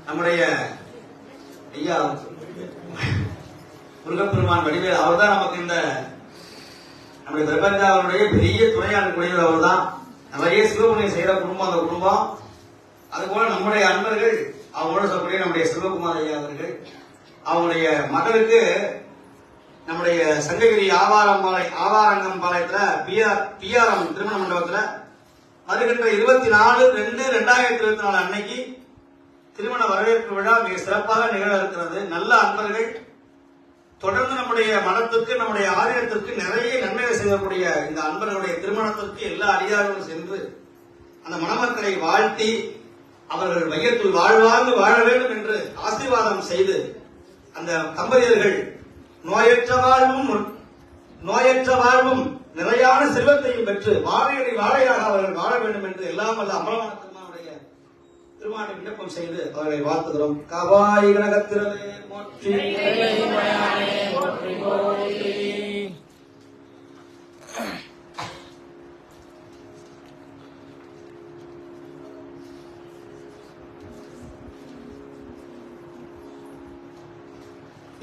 A: நம்முடைய ஐயா முருகப்பெருமான் வடிவேல் அவர் தான் நமக்கு இந்த நம்முடைய பிரபஞ்சா அவருடைய பெரிய துணையாளர் கூடியவர் அவர் தான். நிறைய சிவபுண்ணியம் செய்யற குடும்பம் அந்த குடும்பம். அதுபோல நம்முடைய அன்பர்கள் அவங்களோட சொல்லக்கூடிய நம்முடைய சிவகுமார் ஐயா அவர்கள் அவங்களுடைய மகளுக்கு நம்முடைய சங்ககிரி ஆவாரங்கம் பாளையத்துல பிஆர்எம் திருமண மண்டபத்துல வருகின்ற 24/2/2024 அன்னைக்கு திருமண வரவேற்பு விழா மிக சிறப்பாக நிகழ இருக்கிறது. நல்ல அன்பர்கள் தொடர்ந்து நம்முடைய மனத்திற்கு நம்முடைய ஆலயத்திற்கு நிறைய நன்மைகள் செய்யக்கூடிய இந்த அன்பர்களுடைய திருமணத்திற்கு எல்லா அதிகாரிகளும் சென்று அந்த மணமக்களை வாழ்த்தி அவர்கள் மையத்தில் வாழ்வாங்கு வாழ வேண்டும் என்று ஆசீர்வாதம் செய்து அந்த தம்பதியர்கள் நோயற்ற வாழ்வும் நிறையான செல்வத்தையும் பெற்று வாழையடி வாழையாக அவர்கள் வாழ வேண்டும் என்று எல்லாம் வல்ல அம்பலமான திருமாவுடைய திருமான விண்ணப்பம் செய்து அவர்களை வாழ்த்துகிறோம். காவாய் கனகத்திரனே போற்றி.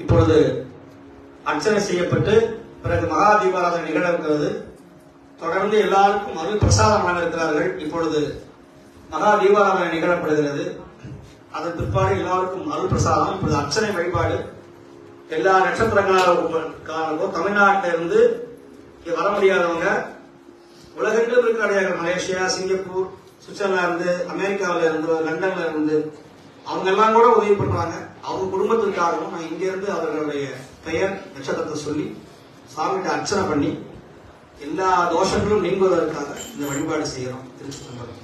A: இப்பொழுது அர்ச்சனை செய்யப்பட்டு பிறகு மகா தீபாராதனை நிகழ இருக்கிறது. தொடர்ந்து எல்லாருக்கும் அருள் பிரசாதம் வழங்க இருக்கிறார்கள். இப்பொழுது மகா தீபாராதனை நிகழப்படுகிறது. அதன் பிற்பாடு எல்லாருக்கும் அருள் பிரசாதம். இப்பொழுது அர்ச்சனை வழிபாடு எல்லா நட்சத்திரங்களுக்கும் தமிழ்நாட்டில இருந்து இங்க வர முடியாதவங்க உலகெங்கிலும் இருக்கிற மலேசியா, சிங்கப்பூர், சுவிட்சர்லாந்து, அமெரிக்காவில இருந்து, லண்டன்ல இருந்து அவங்க எல்லாம் கூட உதவி பண்றாங்க. அவங்க குடும்பத்திற்காகவும் நான் இங்க இருந்து அவர்களுடைய பெயர் நட்சத்திரத்தை சொல்லி சாமிகிட்ட அர்ச்சனை பண்ணி எல்லா தோஷங்களும் நீங்குவதற்காக இந்த வழிபாடு செய்யறோம். திருச்சிதம்பரம்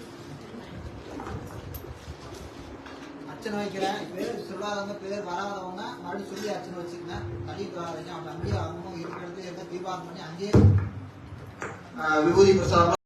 C: அர்ச்சனை வைக்கிறேன். பேர் சொல்லாதவங்க பேர் வராதவங்க மறுபடியும் சொல்லி அர்ச்சனை வச்சுக்கங்க. கண்டிப்பா அவங்க அங்கேயே அவங்க இருக்கிறது தீபாவளி பண்ணி அங்கேயே விபூதி பிரசாதம்